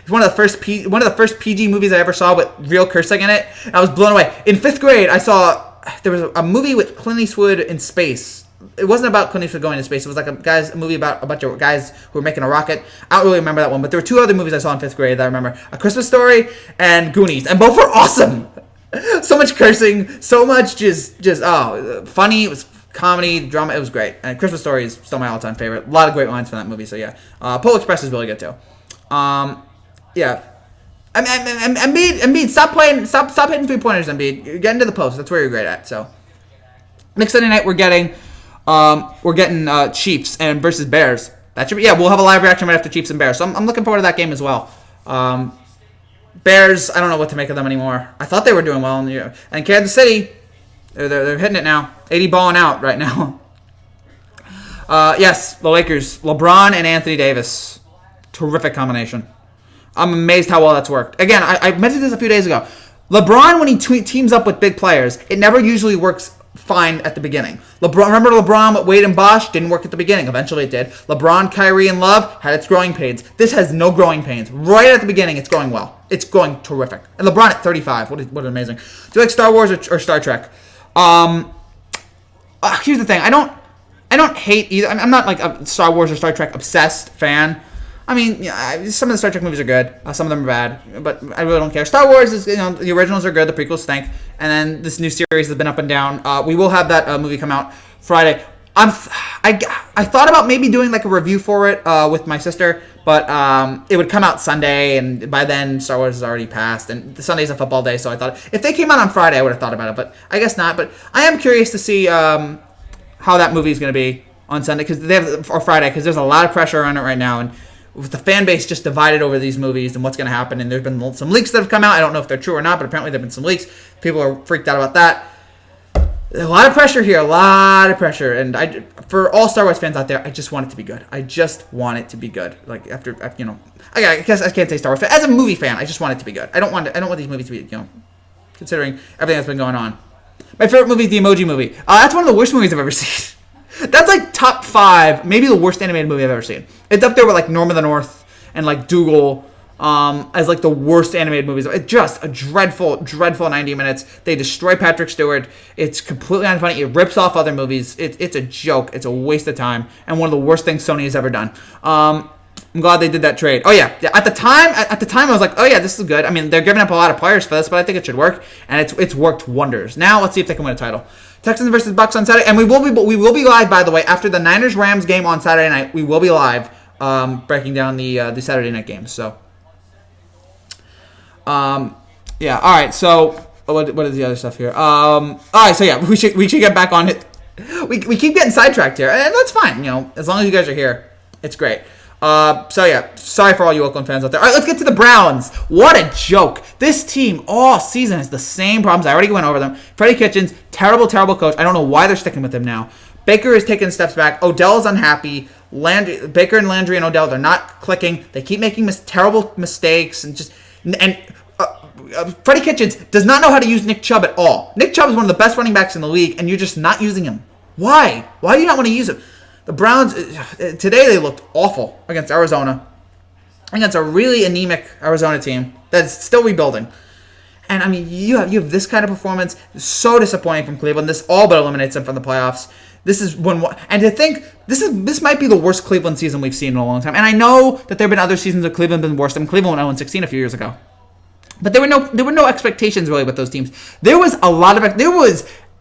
one of the first PG movies I ever saw with real cursing in it. I was blown away. In 5th grade, I saw there was a movie with Clint Eastwood in space. It wasn't about Clint Eastwood going to space. It was like a movie about a bunch of guys who were making a rocket. I don't really remember that one, but there were two other movies I saw in 5th grade that I remember. A Christmas Story and Goonies, and both were awesome. So much cursing, so much just funny. It was comedy, drama. It was great. And Christmas Story is still my all-time favorite. A lot of great lines from that movie. So yeah, Polar Express is really good too. Yeah. Embiid, stop hitting 3-pointers, Embiid. You're getting to the post. That's where you're great at. So next Sunday night we're getting Chiefs and versus Bears. That should be we'll have a live reaction right after Chiefs and Bears. So I'm looking forward to that game as well. Bears, I don't know what to make of them anymore. I thought they were doing well in the year. And Kansas City, they're hitting it now. 80 balling out right now. Yes, the Lakers, LeBron and Anthony Davis. Terrific combination. I'm amazed how well that's worked. Again, I mentioned this a few days ago. LeBron, when he teams up with big players, it never usually works fine at the beginning. Remember LeBron with Wade and Bosh? Didn't work at the beginning. Eventually it did. LeBron, Kyrie, and Love had its growing pains. This has no growing pains. Right at the beginning, it's going well. It's going terrific. And LeBron at 35. What amazing. Do you like Star Wars or Star Trek? Here's the thing. I don't hate either. I'm not like a Star Wars or Star Trek obsessed fan. I mean, some of the Star Trek movies are good. Some of them are bad, but I really don't care. Star Wars is, the originals are good. The prequels stink, and then this new series has been up and down. We will have that movie come out Friday. I thought about maybe doing like a review for it with my sister, but it would come out Sunday, and by then Star Wars has already passed, and Sunday's a football day, so I thought if they came out on Friday, I would have thought about it, but I guess not. But I am curious to see how that movie is going to be on Sunday or Friday, because there's a lot of pressure on it right now, and with the fan base just divided over these movies and what's going to happen, and there's been some leaks that have come out. I don't know if they're true or not, but apparently there have been some leaks. People are freaked out about that. A lot of pressure here, and for all Star Wars fans out there, I just want it to be good. I just want it to be good. Like I guess I can't say Star Wars fan. As a movie fan, I just want it to be good. I don't want these movies to be, considering everything that's been going on. My favorite movie is the Emoji Movie. That's one of the worst movies I've ever seen. That's like top 5, maybe the worst animated movie I've ever seen. It's up there with like Norm of the North and like Dougal as like the worst animated movies. It's just a dreadful 90 minutes. They destroy Patrick Stewart. It's completely unfunny. It rips off other movies. It's a joke. It's a waste of time, and one of the worst things Sony has ever done. I'm glad they did that trade. Oh yeah. At the time I was like, oh yeah, this is good. I mean, they're giving up a lot of players for this, but I think it should work, and it's worked wonders. Now let's see if they can win a title. Texans versus Bucks on Saturday, and we will be live, by the way, after the Niners-Rams game on Saturday night. We will be live breaking down the Saturday night games. So, yeah. All right. So, what is the other stuff here? All right. So yeah, we should get back on it. we keep getting sidetracked here, and that's fine. As long as you guys are here, it's great. So yeah, sorry for all you Oakland fans out there. All right, let's get to the Browns. What a joke. This team all season has the same problems. I already went over them. Freddie Kitchens, terrible coach. I don't know why they're sticking with him now. Baker is taking steps back. Odell is unhappy. Baker and Landry and Odell, they're not clicking. They keep making terrible mistakes. Freddie Kitchens does not know how to use Nick Chubb at all. Nick Chubb is one of the best running backs in the league, and you're just not using him. Why? Why do you not want to use him? The Browns, today they looked awful against Arizona. Against a really anemic Arizona team that's still rebuilding. And, I mean, you have this kind of performance. So disappointing from Cleveland. This all but eliminates them from the playoffs. This is and to think this might be the worst Cleveland season we've seen in a long time. And I know that there have been other seasons where Cleveland been worse. Cleveland went 0-16 a few years ago. But there were no expectations really with those teams. There was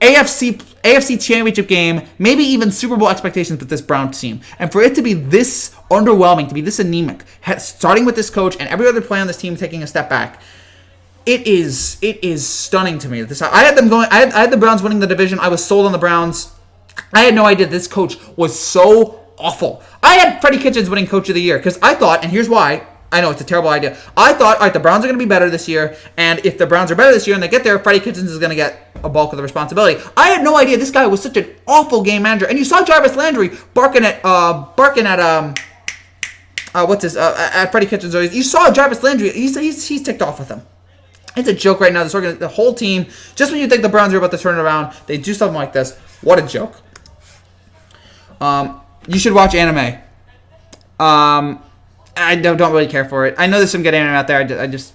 AFC Championship game, maybe even Super Bowl expectations with this Browns team. And for it to be this underwhelming, to be this anemic, starting with this coach and every other player on this team taking a step back, it is stunning to me. I had them going. I had the Browns winning the division. I was sold on the Browns. I had no idea this coach was so awful. I had Freddie Kitchens winning Coach of the Year because I thought, and here's why. I know it's a terrible idea. I thought, all right, the Browns are going to be better this year, and if the Browns are better this year and they get there, Freddie Kitchens is going to get a bulk of the responsibility. I had no idea this guy was such an awful game manager. And you saw Jarvis Landry barking at Freddie Kitchens. You saw Jarvis Landry. He's ticked off with him. It's a joke right now. The whole team, just when you think the Browns are about to turn it around, they do something like this. What a joke. You should watch anime. I don't really care for it. I know there's some good anime out there. I just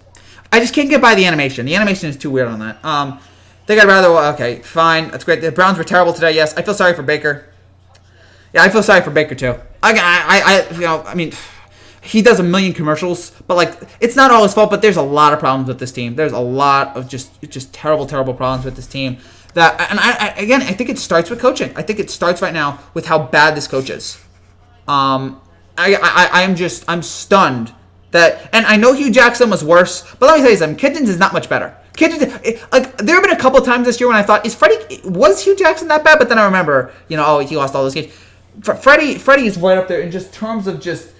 can't get by the animation. The animation is too weird on that. I think I'd rather. Okay, fine. That's great. The Browns were terrible today. Yes, I feel sorry for Baker. Yeah, I feel sorry for Baker too. I mean, he does a million commercials, but it's not all his fault. But there's a lot of problems with this team. There's a lot of just terrible problems with this team. I think it starts with coaching. I think it starts right now with how bad this coach is. I'm stunned that, and I know Hugh Jackson was worse, but let me tell you something. Kitchens is not much better. There have been a couple times this year when I thought, was Hugh Jackson that bad? But then I remember, he lost all those games. Freddie is right up there in just terms of just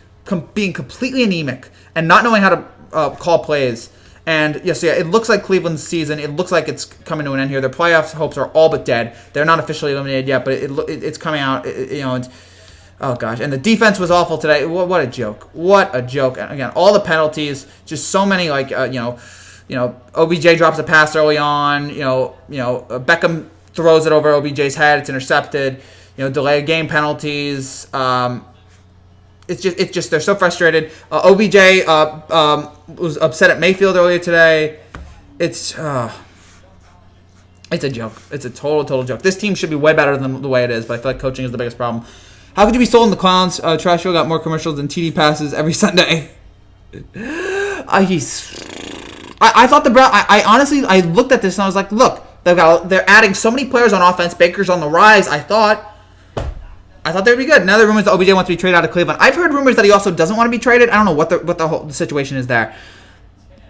being completely anemic and not knowing how to call plays. And yes, yeah, it looks like Cleveland's season. It looks like it's coming to an end here. Their playoff hopes are all but dead. They're not officially eliminated yet, but it's coming out. Oh gosh, and the defense was awful today. What a joke! What a joke! And again, all the penalties, just so many. OBJ drops a pass early on. Beckham throws it over OBJ's head. It's intercepted. Delay game penalties. It's just they're so frustrated. OBJ was upset at Mayfield earlier today. It's a joke. It's a total joke. This team should be way better than the way it is, but I feel like coaching is the biggest problem. How could you be sold on the Clowns? Trashville got more commercials than TD passes every Sunday. I thought the Browns. I honestly looked at this and I was like, look, they're adding so many players on offense. Baker's on the rise. I thought they would be good. Now the rumors that OBJ wants to be traded out of Cleveland. I've heard rumors that he also doesn't want to be traded. I don't know what the whole situation is there.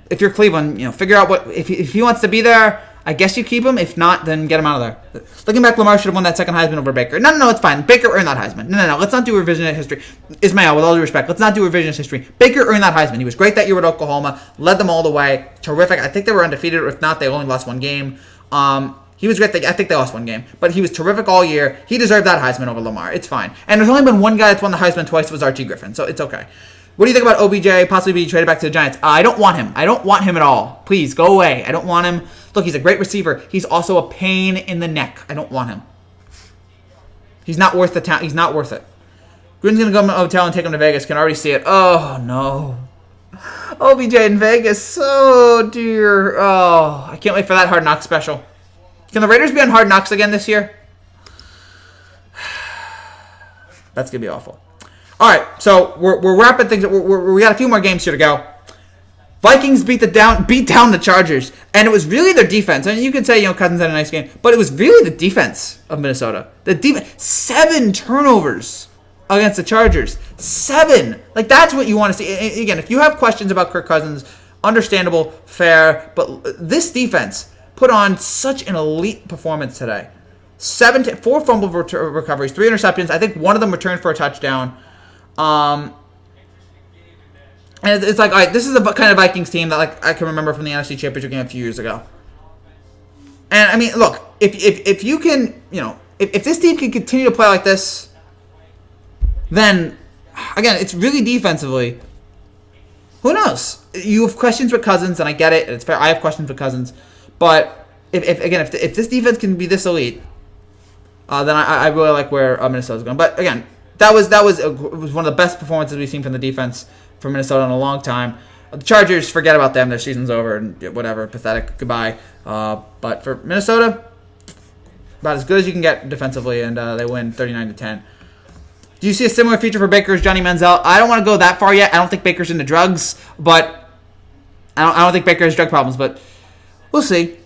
If you're Cleveland, figure out what if he wants to be there. I guess you keep him. If not, then get him out of there. Looking back, Lamar should have won that second Heisman over Baker. No, it's fine. Baker earned that Heisman. No. Let's not do revisionist history. Ismail, with all due respect, let's not do revisionist history. Baker earned that Heisman. He was great that year at Oklahoma. Led them all the way. Terrific. I think they were undefeated. Or if not, they only lost one game. He was great. I think they lost one game. But he was terrific all year. He deserved that Heisman over Lamar. It's fine. And there's only been one guy that's won the Heisman twice. It was Archie Griffin. So it's okay. What do you think about OBJ possibly being traded back to the Giants? I don't want him. I don't want him at all. Please, go away. I don't want him. Look, he's a great receiver. He's also a pain in the neck. I don't want him. He's not worth the He's not worth it. Gruden's going to go to the hotel and take him to Vegas. Can already see it. Oh, no. OBJ in Vegas. Oh, dear. Oh, I can't wait for that Hard Knocks special. Can the Raiders be on Hard Knocks again this year? That's going to be awful. All right, so we're wrapping things up. We got a few more games here to go. Vikings beat down the Chargers, and it was really their defense. I mean, you could say Cousins had a nice game, but it was really the defense of Minnesota. The defense, 7 turnovers against the Chargers, 7. That's what you want to see. Again, if you have questions about Kirk Cousins, understandable, fair, but this defense put on such an elite performance today. 4 fumble recoveries, 3 interceptions. I think one of them returned for a touchdown. And it's like, all right, this is the kind of Vikings team that like I can remember from the NFC Championship game a few years ago. And I mean, look, if you can, if this team can continue to play like this, then again, it's really defensively. Who knows? You have questions with Cousins, and I get it. It's fair. I have questions with Cousins, but if this defense can be this elite, then I really like where Minnesota's going. But again, it was one of the best performances we've seen from the defense for Minnesota in a long time. The Chargers, forget about them. Their season's over and whatever. Pathetic. Goodbye. But for Minnesota, about as good as you can get defensively, and they win 39-10. Do you see a similar feature for Baker as Johnny Manziel? I don't want to go that far yet. I don't think Baker's into drugs, but I don't think Baker has drug problems, but we'll see.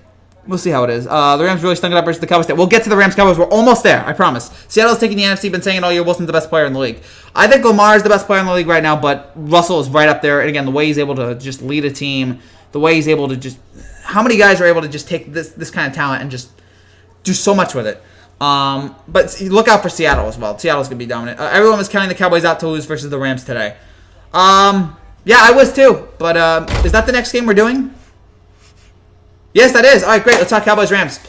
We'll see how it is. The Rams really stunk it up versus the Cowboys. We'll get to the Rams-Cowboys. We're almost there, I promise. Seattle's taking the NFC. Been saying it all year. Wilson's the best player in the league. I think Lamar is the best player in the league right now, but Russell is right up there. And again, the way he's able to just lead a team, the way he's able to just... How many guys are able to just take this kind of talent and just do so much with it? But look out for Seattle as well. Seattle's going to be dominant. Everyone was counting the Cowboys out to lose versus the Rams today. Yeah, I was too. But is that the next game we're doing? Yes, that is. All right, great. Let's talk Cowboys-Rams.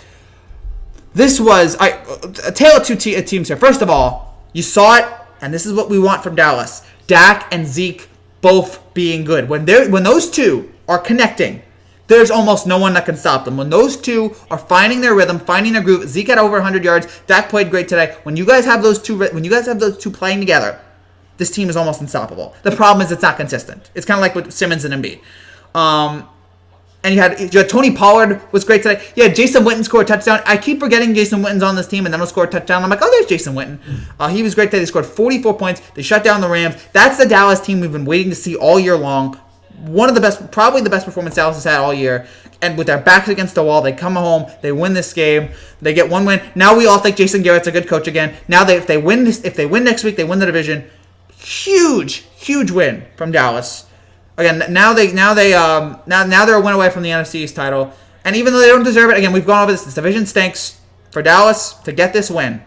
This was a tale of two teams here. First of all, you saw it, and this is what we want from Dallas. Dak and Zeke both being good. When those two are connecting, there's almost no one that can stop them. When those two are finding their rhythm, finding their groove, Zeke had over 100 yards. Dak played great today. When you guys have those two playing together, this team is almost unstoppable. The problem is it's not consistent. It's kind of like with Simmons and Embiid. And you had Tony Pollard was great today. Yeah, Jason Witten scored a touchdown. I keep forgetting Jason Witten's on this team, and then he'll score a touchdown. I'm like, oh, there's Jason Witten. He was great today. They scored 44 points. They shut down the Rams. That's the Dallas team we've been waiting to see all year long. One of the best, probably the best performance Dallas has had all year. And with their backs against the wall, they come home. They win this game. They get one win. Now we all think Jason Garrett's a good coach again. Now if they win next week, they win the division. Huge win from Dallas. Again, now they're a win away from the NFC East title, and even though they don't deserve it, again, we've gone over this. This division stinks. For Dallas to get this win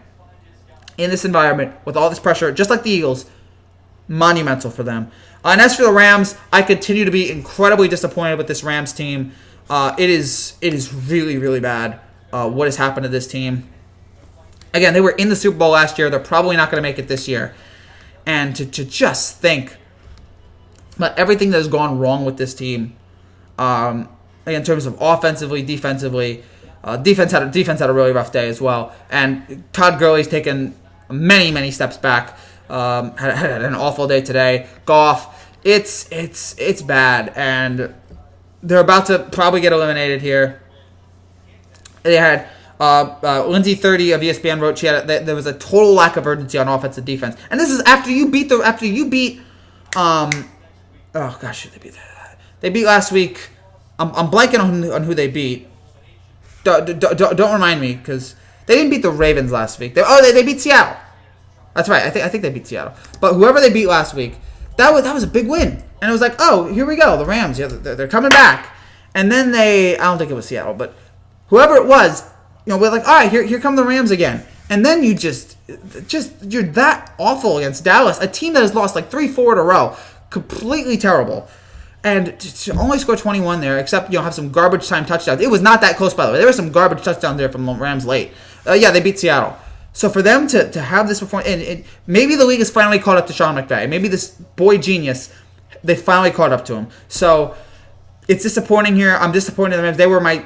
in this environment with all this pressure, just like the Eagles, monumental for them. And as for the Rams, I continue to be incredibly disappointed with this Rams team. It is really bad what has happened to this team. Again, they were in the Super Bowl last year. They're probably not going to make it this year, and to just think. But everything that has gone wrong with this team, in terms of offensively, defensively, defense had a really rough day as well. And Todd Gurley's taken many steps back. Had an awful day today. Goff, it's bad, and they're about to probably get eliminated here. They had Lindsay 30 of ESPN wrote there was a total lack of urgency on offensive defense, and this is after you beat. Oh gosh, who they beat? They beat last week. I'm blanking on who they beat. Don't remind me, because they didn't beat the Ravens last week. They beat Seattle. That's right. I think they beat Seattle. But whoever they beat last week, that was a big win. And it was like, oh, here we go, the Rams. Yeah, they're coming back. And then I don't think it was Seattle, but whoever it was, we're like, all right, here come the Rams again. And then you're that awful against Dallas, a team that has lost like 3-4 in a row. Completely terrible. And to only score 21 there, except have some garbage time touchdowns. It was not that close, by the way. There were some garbage touchdowns there from the Rams late. Yeah, they beat Seattle. So for them to have this performance, and maybe the league has finally caught up to Sean McVay. Maybe this boy genius, they finally caught up to him. So it's disappointing here. I'm disappointed in the Rams.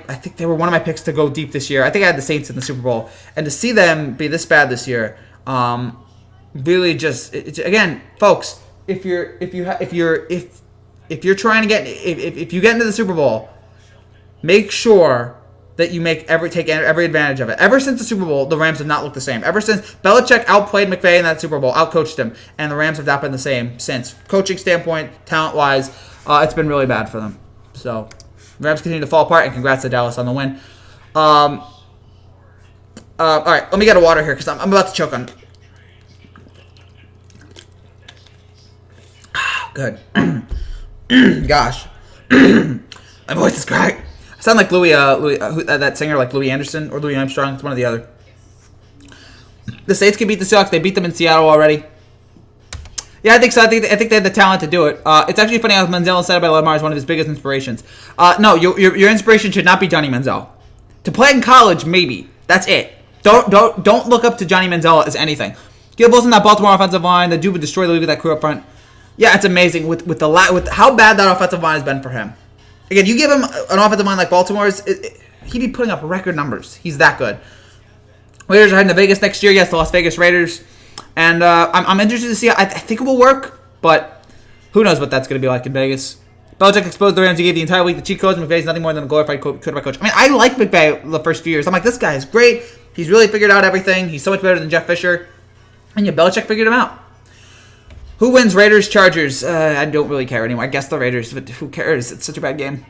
I think they were one of my picks to go deep this year. I think I had the Saints in the Super Bowl, and to see them be this bad this year, really just again, folks. If you get into the Super Bowl, make sure that you take every advantage of it. Ever since the Super Bowl, the Rams have not looked the same. Ever since Belichick outplayed McVay in that Super Bowl, outcoached him, and the Rams have not been the same since. Coaching standpoint, talent-wise, it's been really bad for them. So, the Rams continue to fall apart, and congrats to Dallas on the win. All right, let me get a water here because I'm about to choke on. Good. Gosh. My voice is cracked. I sound like Louis that singer, like Louis Anderson or Louis Armstrong. It's one or the other. The Saints can beat the Seahawks. They beat them in Seattle already. Yeah, I think so. I think they have the talent to do it. It's actually funny how Manziel said about Lamar is one of his biggest inspirations. No, your inspiration should not be Johnny Manziel. To play in college, maybe. That's it. Don't look up to Johnny Manziel as anything. Gil Wilson, that Baltimore offensive line, the dude would destroy the league with that crew up front. Yeah, it's amazing with how bad that offensive line has been for him. Again, you give him an offensive line like Baltimore's, he'd be putting up record numbers. He's that good. Raiders are heading to Vegas next year. Yes, the Las Vegas Raiders. And I'm interested to see. I think it will work, but who knows what that's going to be like in Vegas. Belichick exposed the Rams. He gave the entire week the cheat codes. McVay's nothing more than a glorified quarterback coach. I mean, I like McVay the first few years. I'm like, this guy is great. He's really figured out everything. He's so much better than Jeff Fisher. And yeah, Belichick figured him out. Who wins? Raiders, Chargers? I don't really care anymore. I guess the Raiders, but who cares? It's such a bad game.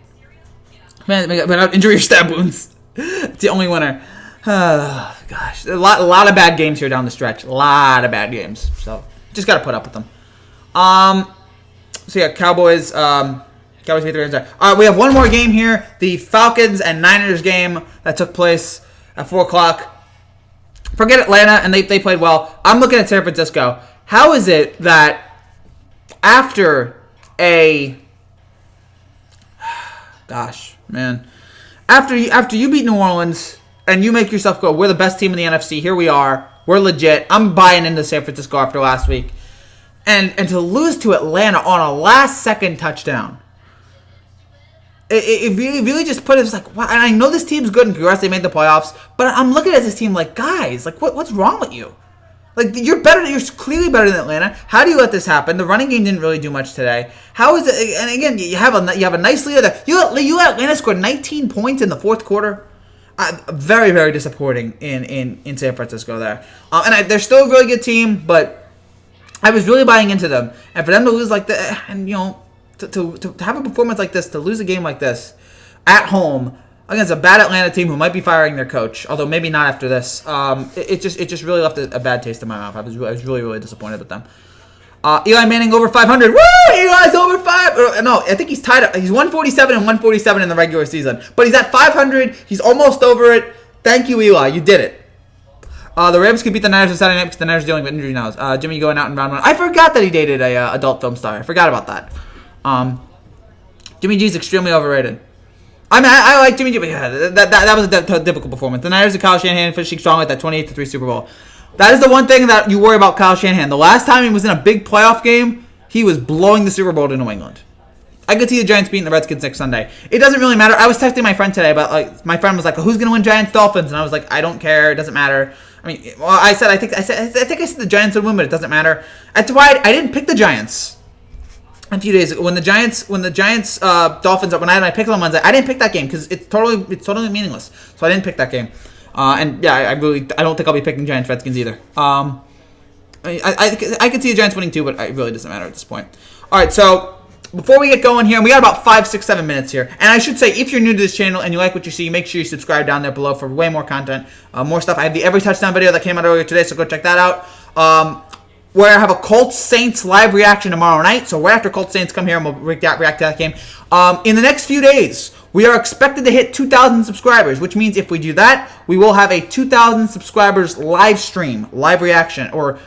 Man, without injury or stab wounds. It's the only winner. Gosh, a lot of bad games here down the stretch. A lot of bad games. So just got to put up with them. So yeah, Cowboys beat the Rams. All right, we have one more game here. The Falcons and Niners game that took place at 4 o'clock. Forget Atlanta, and they played well. I'm looking at San Francisco. How is it that after after you beat New Orleans and you make yourself go, we're the best team in the NFC. Here we are. We're legit. I'm buying into San Francisco after last week. And to lose to Atlanta on a last-second touchdown. It really just put it like, wow. And I know this team's good and congrats, they made the playoffs. But I'm looking at this team like, guys, like what's wrong with you? Like you're better. You're clearly better than Atlanta. How do you let this happen? The running game didn't really do much today. How is it? And again, you have a nice leader there. You let Atlanta score 19 points in the fourth quarter. Very, very disappointing in San Francisco there. They're still a really good team, but I was really buying into them. And for them to lose like that, and to have a performance like this, to lose a game like this at home against a bad Atlanta team who might be firing their coach, although maybe not after this. It just really left a bad taste in my mouth. I was really disappointed with them. Eli Manning over 500. Woo! Eli's over 5. No, I think he's tied up. He's 147 and 147 in the regular season, but he's at 500. He's almost over it. Thank you, Eli. You did it. The Rams could beat the Niners on Saturday night because the Niners are dealing with injury now. Jimmy going out in round 1. I forgot that he dated a adult film star. I forgot about that. Jimmy G's extremely overrated. I mean, I like Jimmy G, but yeah, that was a difficult performance. The Niners and Kyle Shanahan finishing strong with that 28-3 Super Bowl. That is the one thing that you worry about Kyle Shanahan. The last time he was in a big playoff game, he was blowing the Super Bowl to New England. I could see the Giants beating the Redskins next Sunday. It doesn't really matter. I was texting my friend today about my friend was like, "Who's going to win, Giants Dolphins?" And I was like, "I don't care. It doesn't matter." I mean, well, I think I said the Giants would win, but it doesn't matter. That's why I didn't pick the Giants. A few days ago, when the Giants Dolphins, when I had my pick on Wednesday, I didn't pick that game because it's totally meaningless. So I didn't pick that game. And yeah, I don't think I'll be picking Giants Redskins either. I could see the Giants winning too, but it really doesn't matter at this point. All right, so before we get going here, and we got about 5, 6, 7 minutes here. And I should say, if you're new to this channel and you like what you see, make sure you subscribe down there below for way more content, more stuff. I have the Every Touchdown video that came out earlier today, so go check that out. Where I have a Colts Saints live reaction tomorrow night. So right after Colts Saints come here, and we'll react to that game. In the next few days, we are expected to hit 2,000 subscribers, which means if we do that, we will have a 2,000 subscribers live stream, live reaction, or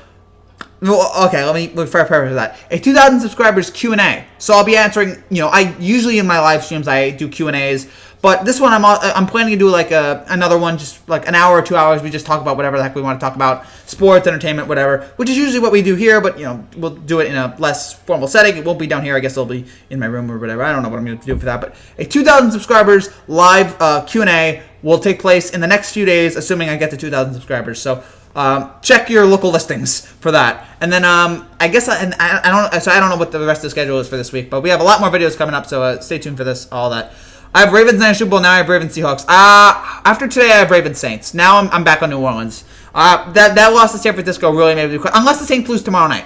okay, let me prepare for that. A 2,000 subscribers Q&A. So I'll be answering. I usually in my live streams I do Q&As. But this one, I'm planning to do like another one, just like an hour or 2 hours. We just talk about whatever the heck we want to talk about, sports, entertainment, whatever, which is usually what we do here. But we'll do it in a less formal setting. It won't be down here. I guess it'll be in my room or whatever. I don't know what I'm going to do for that. But a 2,000 subscribers live Q&A will take place in the next few days, assuming I get to 2,000 subscribers. So check your local listings for that. And then I guess I don't know what the rest of the schedule is for this week, but we have a lot more videos coming up. So stay tuned for this. All that. I have Ravens Niners Super Bowl. Now I have Ravens Seahawks. After today, I have Ravens Saints. Now I'm back on New Orleans. That loss to San Francisco really made me quit. Unless the Saints lose tomorrow night.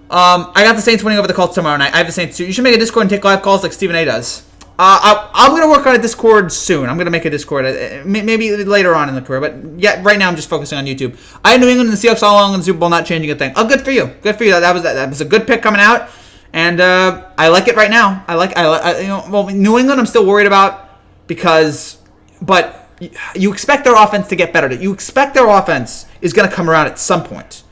I got the Saints winning over the Colts tomorrow night. I have the Saints too. You should make a Discord and take live calls like Stephen A does. I'm going to work on a Discord soon. I'm going to make a Discord maybe later on in the career. But yeah, right now I'm just focusing on YouTube. I had New England and the Seahawks all along in the Super Bowl, not changing a thing. Oh, good for you. Good for you. That was a good pick coming out. And I like it right now. New England I'm still worried about but you expect their offense to get better. You expect their offense is going to come around at some point.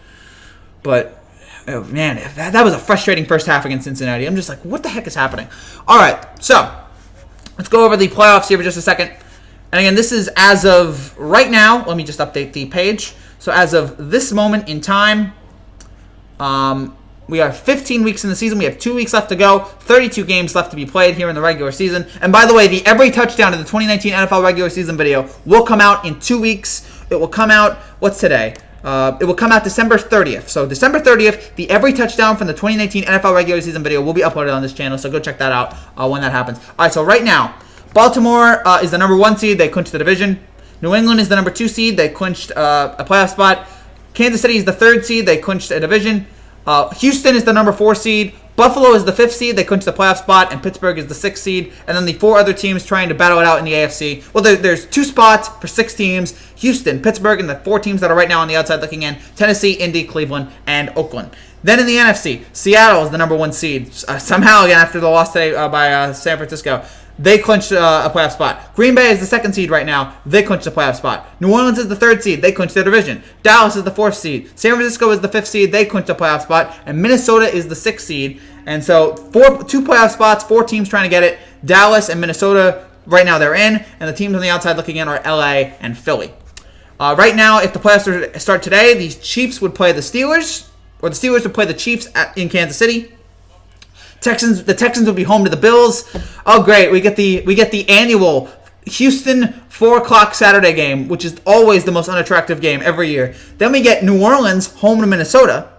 But, oh man, that was a frustrating first half against Cincinnati. I'm just like, what the heck is happening? All right, so let's go over the playoffs here for just a second. And again, this is as of right now. Let me just update the page. So as of this moment in time, we are 15 weeks in the season. We have 2 weeks left to go. 32 games left to be played here in the regular season. And by the way, the every touchdown in the 2019 NFL regular season video will come out in 2 weeks. It will come out, what's today? It will come out December 30th. So December 30th, the every touchdown from the 2019 NFL regular season video will be uploaded on this channel. So go check that out when that happens. All right, so right now, Baltimore is the number 1 seed. They clinched the division. New England is the number 2 seed. They clinched a playoff spot. Kansas City is the 3rd seed. They clinched a division. Houston is the number 4 seed. Buffalo is the 5th seed. They clinched the playoff spot. And Pittsburgh is the 6th seed. And then the 4 other teams trying to battle it out in the AFC. Well, there's 2 spots for 6 teams. Houston, Pittsburgh, and the 4 teams that are right now on the outside looking in. Tennessee, Indy, Cleveland, and Oakland. Then in the NFC, Seattle is the number 1 seed. Somehow, again, after the loss today by San Francisco, they clinched a playoff spot. Green Bay is the 2nd seed right now. They clinched a playoff spot. New Orleans is the 3rd seed. They clinched their division. Dallas is the 4th seed. San Francisco is the 5th seed. They clinched a playoff spot. And Minnesota is the 6th seed. And so 2 playoff spots, 4 teams trying to get it. Dallas and Minnesota, right now they're in. And the teams on the outside looking in are LA and Philly. Right now, if the playoffs start today, the Chiefs would play the Steelers. Or the Steelers would play the Chiefs in Kansas City. The Texans will be home to the Bills. Oh, great! We get the annual Houston 4:00 Saturday game, which is always the most unattractive game every year. Then we get New Orleans home to Minnesota.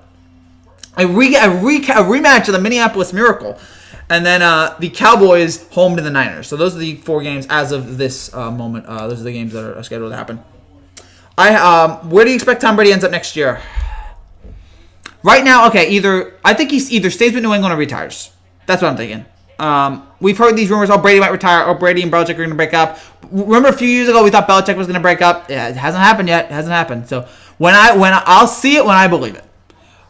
A rematch of the Minneapolis Miracle, and then the Cowboys home to the Niners. So those are the 4 games as of this moment. Those are the games that are scheduled to happen. Where do you expect Tom Brady ends up next year? Right now, okay, I think he either stays with New England or retires. That's what I'm thinking. We've heard these rumors, Brady might retire, Brady and Belichick are going to break up. Remember a few years ago we thought Belichick was going to break up? Yeah, it hasn't happened yet. It hasn't happened. So I'll see it when I believe it.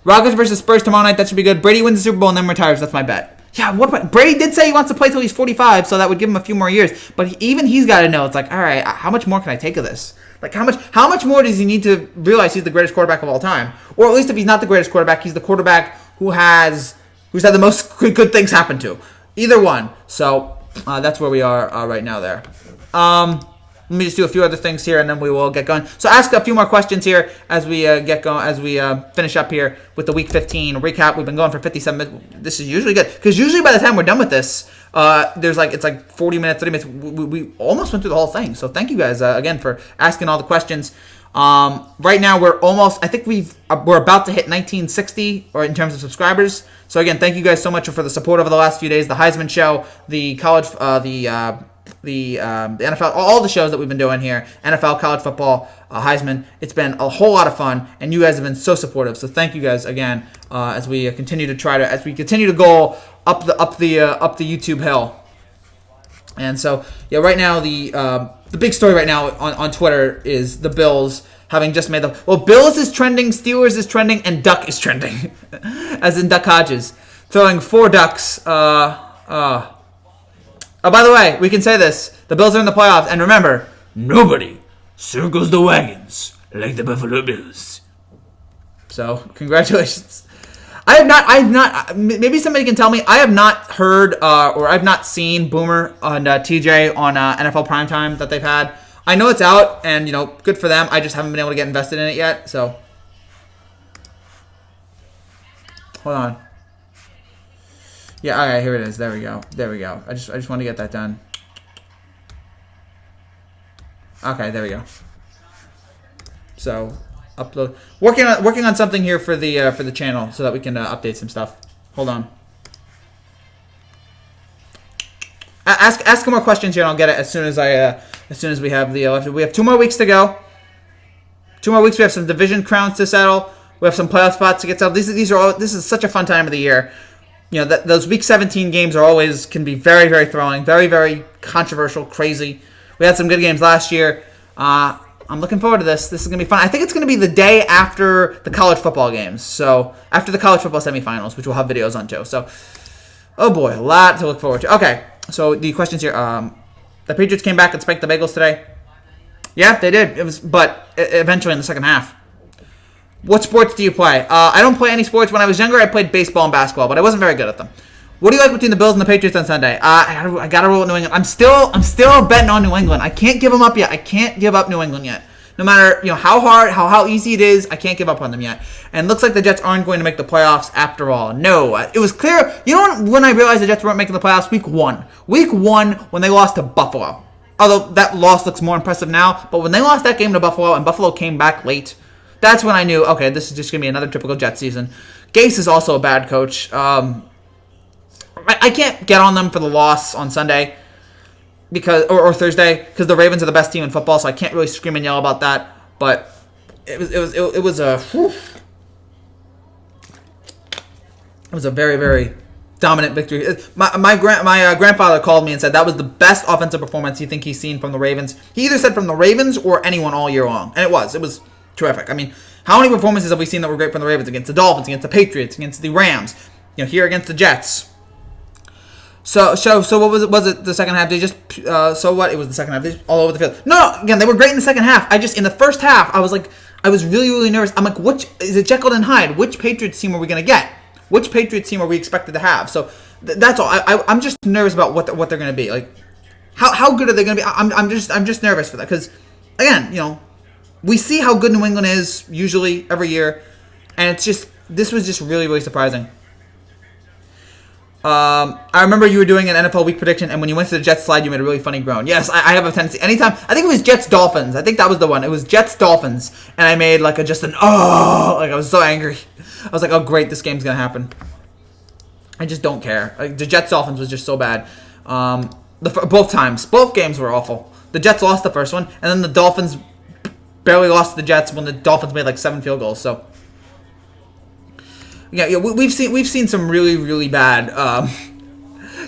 Rockets versus Spurs tomorrow night, that should be good. Brady wins the Super Bowl and then retires, that's my bet. Yeah, what about Brady did say he wants to play till he's 45, so that would give him a few more years. But even he's got to know, it's like, all right, how much more can I take of this? Like, how much more does he need to realize he's the greatest quarterback of all time? Or at least if he's not the greatest quarterback, he's the quarterback who's had the most good things happen to. Either one. So that's where we are right now there. Let me just do a few other things here, and then we will get going. So ask a few more questions here as we get going, as we finish up here with the Week 15 recap. We've been going for 57 minutes. This is usually good, because usually by the time we're done with this, it's like 40 minutes, 30 minutes. We almost went through the whole thing. So thank you guys again for asking all the questions. Right now I think we're about to hit 1960 or in terms of subscribers. So again, thank you guys so much for the support over the last few days. The Heisman Show, the college, the NFL, all the shows that we've been doing here, NFL, college football, Heisman. It's been a whole lot of fun, and you guys have been so supportive. So thank you guys again as we continue to go up the YouTube hill. And so yeah, right now the big story right now on Twitter is the Bills having just made Bills is trending, Steelers is trending, and Duck is trending, as in Duck Hodges throwing 4 ducks. Oh, by the way, we can say this. The Bills are in the playoffs. And remember, nobody circles the wagons like the Buffalo Bills. So, congratulations. I have not, maybe somebody can tell me, I have not heard or I've not seen Boomer and TJ on NFL Primetime that they've had. I know it's out, and, good for them. I just haven't been able to get invested in it yet, so. Hold on. Yeah, all right, here it is. There we go. I just want to get that done. Okay, there we go. So, upload. Working on something here for the channel so that we can update some stuff. Hold on. Ask more questions here, and I'll get it as soon as we have the left. We have 2 more weeks to go. 2 more weeks. We have some division crowns to settle. We have some playoff spots to get settled. This is such a fun time of the year. Those Week 17 games can be very, very thrilling, very, very controversial, crazy. We had some good games last year. I'm looking forward to this. This is going to be fun. I think it's going to be the day after the college football games. So, after the college football semifinals, which we'll have videos on too. So, oh boy, a lot to look forward to. Okay, so the questions here. The Patriots came back and spanked the Bengals today. Yeah, they did. But eventually in the second half. What sports do you play? I don't play any sports. When I was younger, I played baseball and basketball, but I wasn't very good at them. What do you like between the Bills and the Patriots on Sunday? I gotta roll with New England. I'm still betting on New England. I can't give them up yet. I can't give up New England yet. No matter how hard, how easy it is, I can't give up on them yet. And it looks like the Jets aren't going to make the playoffs after all. No, it was clear. You know when I realized the Jets weren't making the playoffs? Week 1. Week 1 when they lost to Buffalo. Although that loss looks more impressive now, but when they lost that game to Buffalo and Buffalo came back late, that's when I knew, okay, this is just going to be another typical Jets season. Gase is also a bad coach. I can't get on them for the loss on Sunday or Thursday because the Ravens are the best team in football, so I can't really scream and yell about that. But it was a very, very dominant victory. My grandfather called me and said that was the best offensive performance he's seen from the Ravens. He either said from the Ravens or anyone all year long, and it was terrific. I mean, how many performances have we seen that were great from the Ravens against the Dolphins, against the Patriots, against the Rams, here against the Jets? So what was it? Was it the second half? They just so what? It was the second half. They just all over the field. No, again, they were great in the second half. In the first half, I was really, really nervous. I'm like, which is it? Jekyll and Hyde. Which Patriots team are we gonna get? Which Patriots team are we expected to have? So that's all. I'm just nervous about what they're gonna be. Like, how good are they gonna be? I'm just nervous for that because, again, we see how good New England is usually every year, and this was just really, really surprising. I remember you were doing an NFL week prediction, and when you went to the Jets slide, you made a really funny groan. Yes, I have a tendency. Anytime, I think it was Jets-Dolphins. I think that was the one. It was Jets-Dolphins, and I made I was so angry. I was like, oh great, this game's gonna happen. I just don't care. The Jets-Dolphins was just so bad. Both games were awful. The Jets lost the first one, and then the Dolphins barely lost to the Jets when the Dolphins made 7 field goals. So. Yeah, we've seen some really, really bad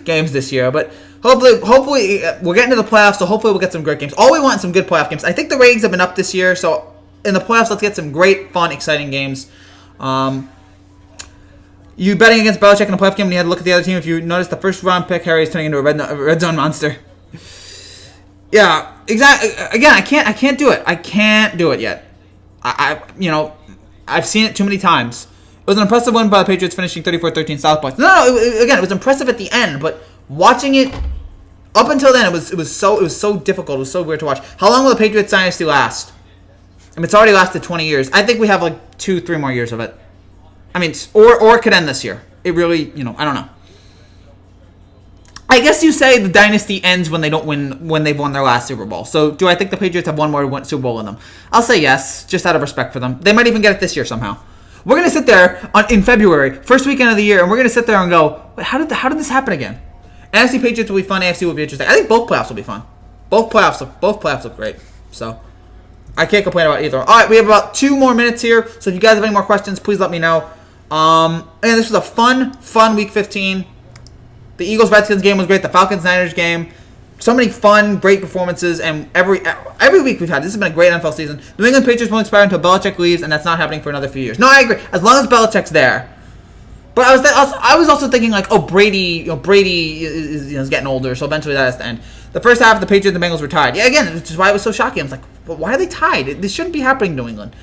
games this year, but hopefully we're getting to the playoffs, so hopefully we'll get some great games. All we want is some good playoff games. I think the ratings have been up this year, so in the playoffs, let's get some great, fun, exciting games. You betting against Belichick in a playoff game when you had to look at the other team. If you noticed, the first round pick Harry is turning into a red zone monster. Yeah, exactly. Again, I can't do it. I can't do it yet. I've seen it too many times. It was an impressive win by the Patriots, finishing 34-13 South points. It was impressive at the end, but watching it up until then, it was so difficult. It was so weird to watch. How long will the Patriots dynasty last? I mean, it's already lasted 20 years. I think we have 2-3 more years of it. I mean, or it could end this year. It really, I don't know. I guess you say the dynasty ends when they've won their last Super Bowl. So do I think the Patriots have one more Super Bowl in them? I'll say yes, just out of respect for them. They might even get it this year somehow. We're going to sit there in February, first weekend of the year, and we're going to sit there and go, wait, how did this happen again? NFC Patriots will be fun. AFC will be interesting. I think both playoffs will be fun. Both playoffs look great. So I can't complain about either. All right, we have about 2 more minutes here. So if you guys have any more questions, please let me know. And this was a fun Week 15. The Eagles-Redskins game was great. The Falcons-Niners game. So many fun, great performances, and every week we've had. This has been a great NFL season. New England Patriots won't expire until Belichick leaves, and that's not happening for another few years. No, I agree. As long as Belichick's there. But I was also thinking Brady is getting older, so eventually that has to end. The first half, the Patriots and the Bengals were tied. Yeah, again, which is why it was so shocking. I was like, well, why are they tied? This shouldn't be happening in New England.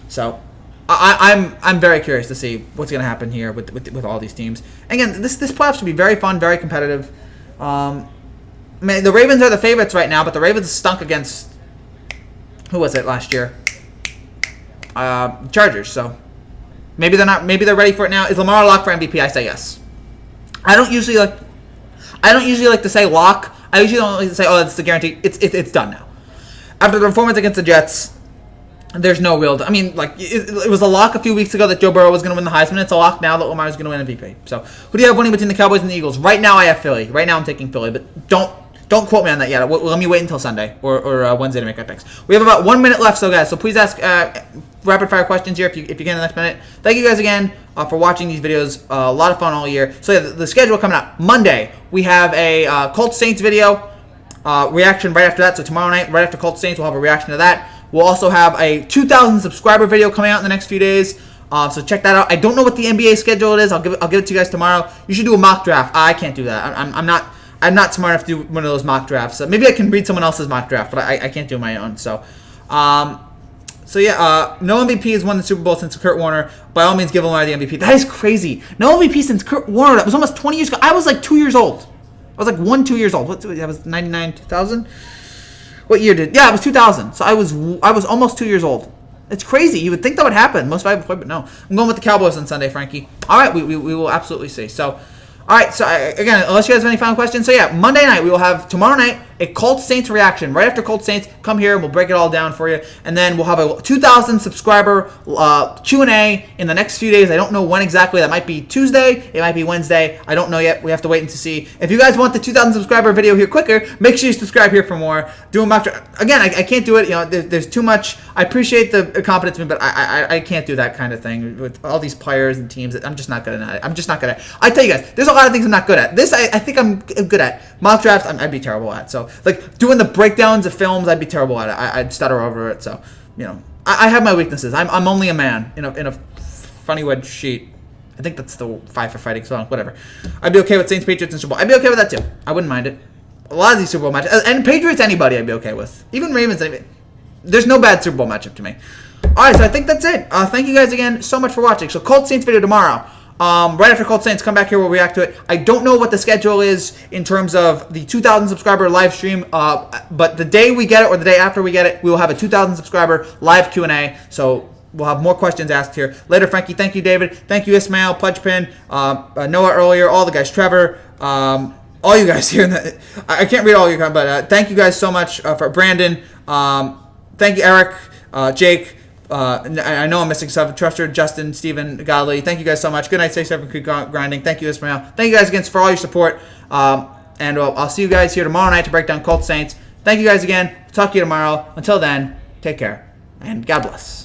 So I'm very curious to see what's going to happen here with all these teams. Again, this playoff should be very fun, very competitive. The Ravens are the favorites right now, but the Ravens stunk against, who was it last year? Chargers. So maybe they're not. Maybe they're ready for it now. Is Lamar a lock for MVP? I say yes. I don't usually like to say lock. I usually don't like to say, oh, it's the guarantee. It's done now. After the performance against the Jets, there's no real. It was a lock a few weeks ago that Joe Burrow was going to win the Heisman. It's a lock now that Lamar is going to win MVP. So who do you have winning between the Cowboys and the Eagles? Right now, I have Philly. Right now, I'm taking Philly, but don't quote me on that yet. Let me wait until Sunday or Wednesday to make my picks. We have about 1 minute left, so guys, so please ask rapid fire questions here if you get in the next minute. Thank you guys again for watching these videos. A lot of fun all year. So yeah, the schedule coming up Monday. We have a Colts Saints video reaction right after that. So tomorrow night, right after Colts Saints, we'll have a reaction to that. We'll also have a 2,000 subscriber video coming out in the next few days. So check that out. I don't know what the NBA schedule is. I'll give it to you guys tomorrow. You should do a mock draft. I can't do that. I'm not. I'm not smart enough to do one of those mock drafts. So maybe I can read someone else's mock draft, but I can't do my own. So, no MVP has won the Super Bowl since Kurt Warner. By all means, give Lamar the MVP. That is crazy. No MVP since Kurt Warner. That was almost 20 years ago. I was like 2 years old. I was like 2 years old. That was 99, 2000? What year did? Yeah, it was 2000. So I was almost 2 years old. It's crazy. You would think that would happen. Most valuable player, but no. I'm going with the Cowboys on Sunday, Frankie. All right, we will absolutely see. So, all right. So again, unless you guys have any final questions, so yeah, Monday night we will have tomorrow night a Colts Saints reaction. Right after Colts Saints, come here and we'll break it all down for you, and then we'll have a 2,000 subscriber Q&A in the next few days. I don't know when exactly. That might be Tuesday. It might be Wednesday. I don't know yet. We have to wait and to see. If you guys want the 2,000 subscriber video here quicker, make sure you subscribe here for more. Doing mock draft again. I can't do it. You know, there's too much. I appreciate the confidence, but I can't do that kind of thing with all these players and teams. I'm just not good at it. I'm just not good at it. I tell you guys, there's a lot of things I'm not good at. This I think I'm good at. Mock drafts, I'd be terrible at. So like doing the breakdowns of films, I'd be terrible at it. I'd stutter over it. So you know, I have my weaknesses. I'm only a man in a funny wedge sheet. I think that's the 5 for Fighting song. Whatever. I'd be okay with Saints Patriots and Super Bowl. I'd be okay with that too. I wouldn't mind it. A lot of these Super Bowl matches and Patriots anybody I'd be okay with. Even Ravens. There's no bad Super Bowl matchup to me. All right, so I think that's it. Thank you guys again so much for watching. So Colts Saints video tomorrow. Right after Colts Saints, come back here, we'll react to it. I don't know what the schedule is in terms of the 2,000 subscriber live stream, but the day we get it or the day after we get it, we will have a 2,000 subscriber live Q&A, so we'll have more questions asked here. Later, Frankie. Thank you, David. Thank you, Ismail, Pudgepin, Noah earlier, all the guys, Trevor, all you guys here. I can't read all your comments, but thank you guys so much for Brandon. Thank you, Eric, Jake. I know I'm missing stuff. Truster, Justin, Steven, Godley. Thank you guys so much. Good night. Stay safe and keep grinding. Thank you, Ismail. Thank you guys again for all your support. And I'll see you guys here tomorrow night to break down Colts Saints. Thank you guys again. Talk to you tomorrow. Until then, take care and God bless.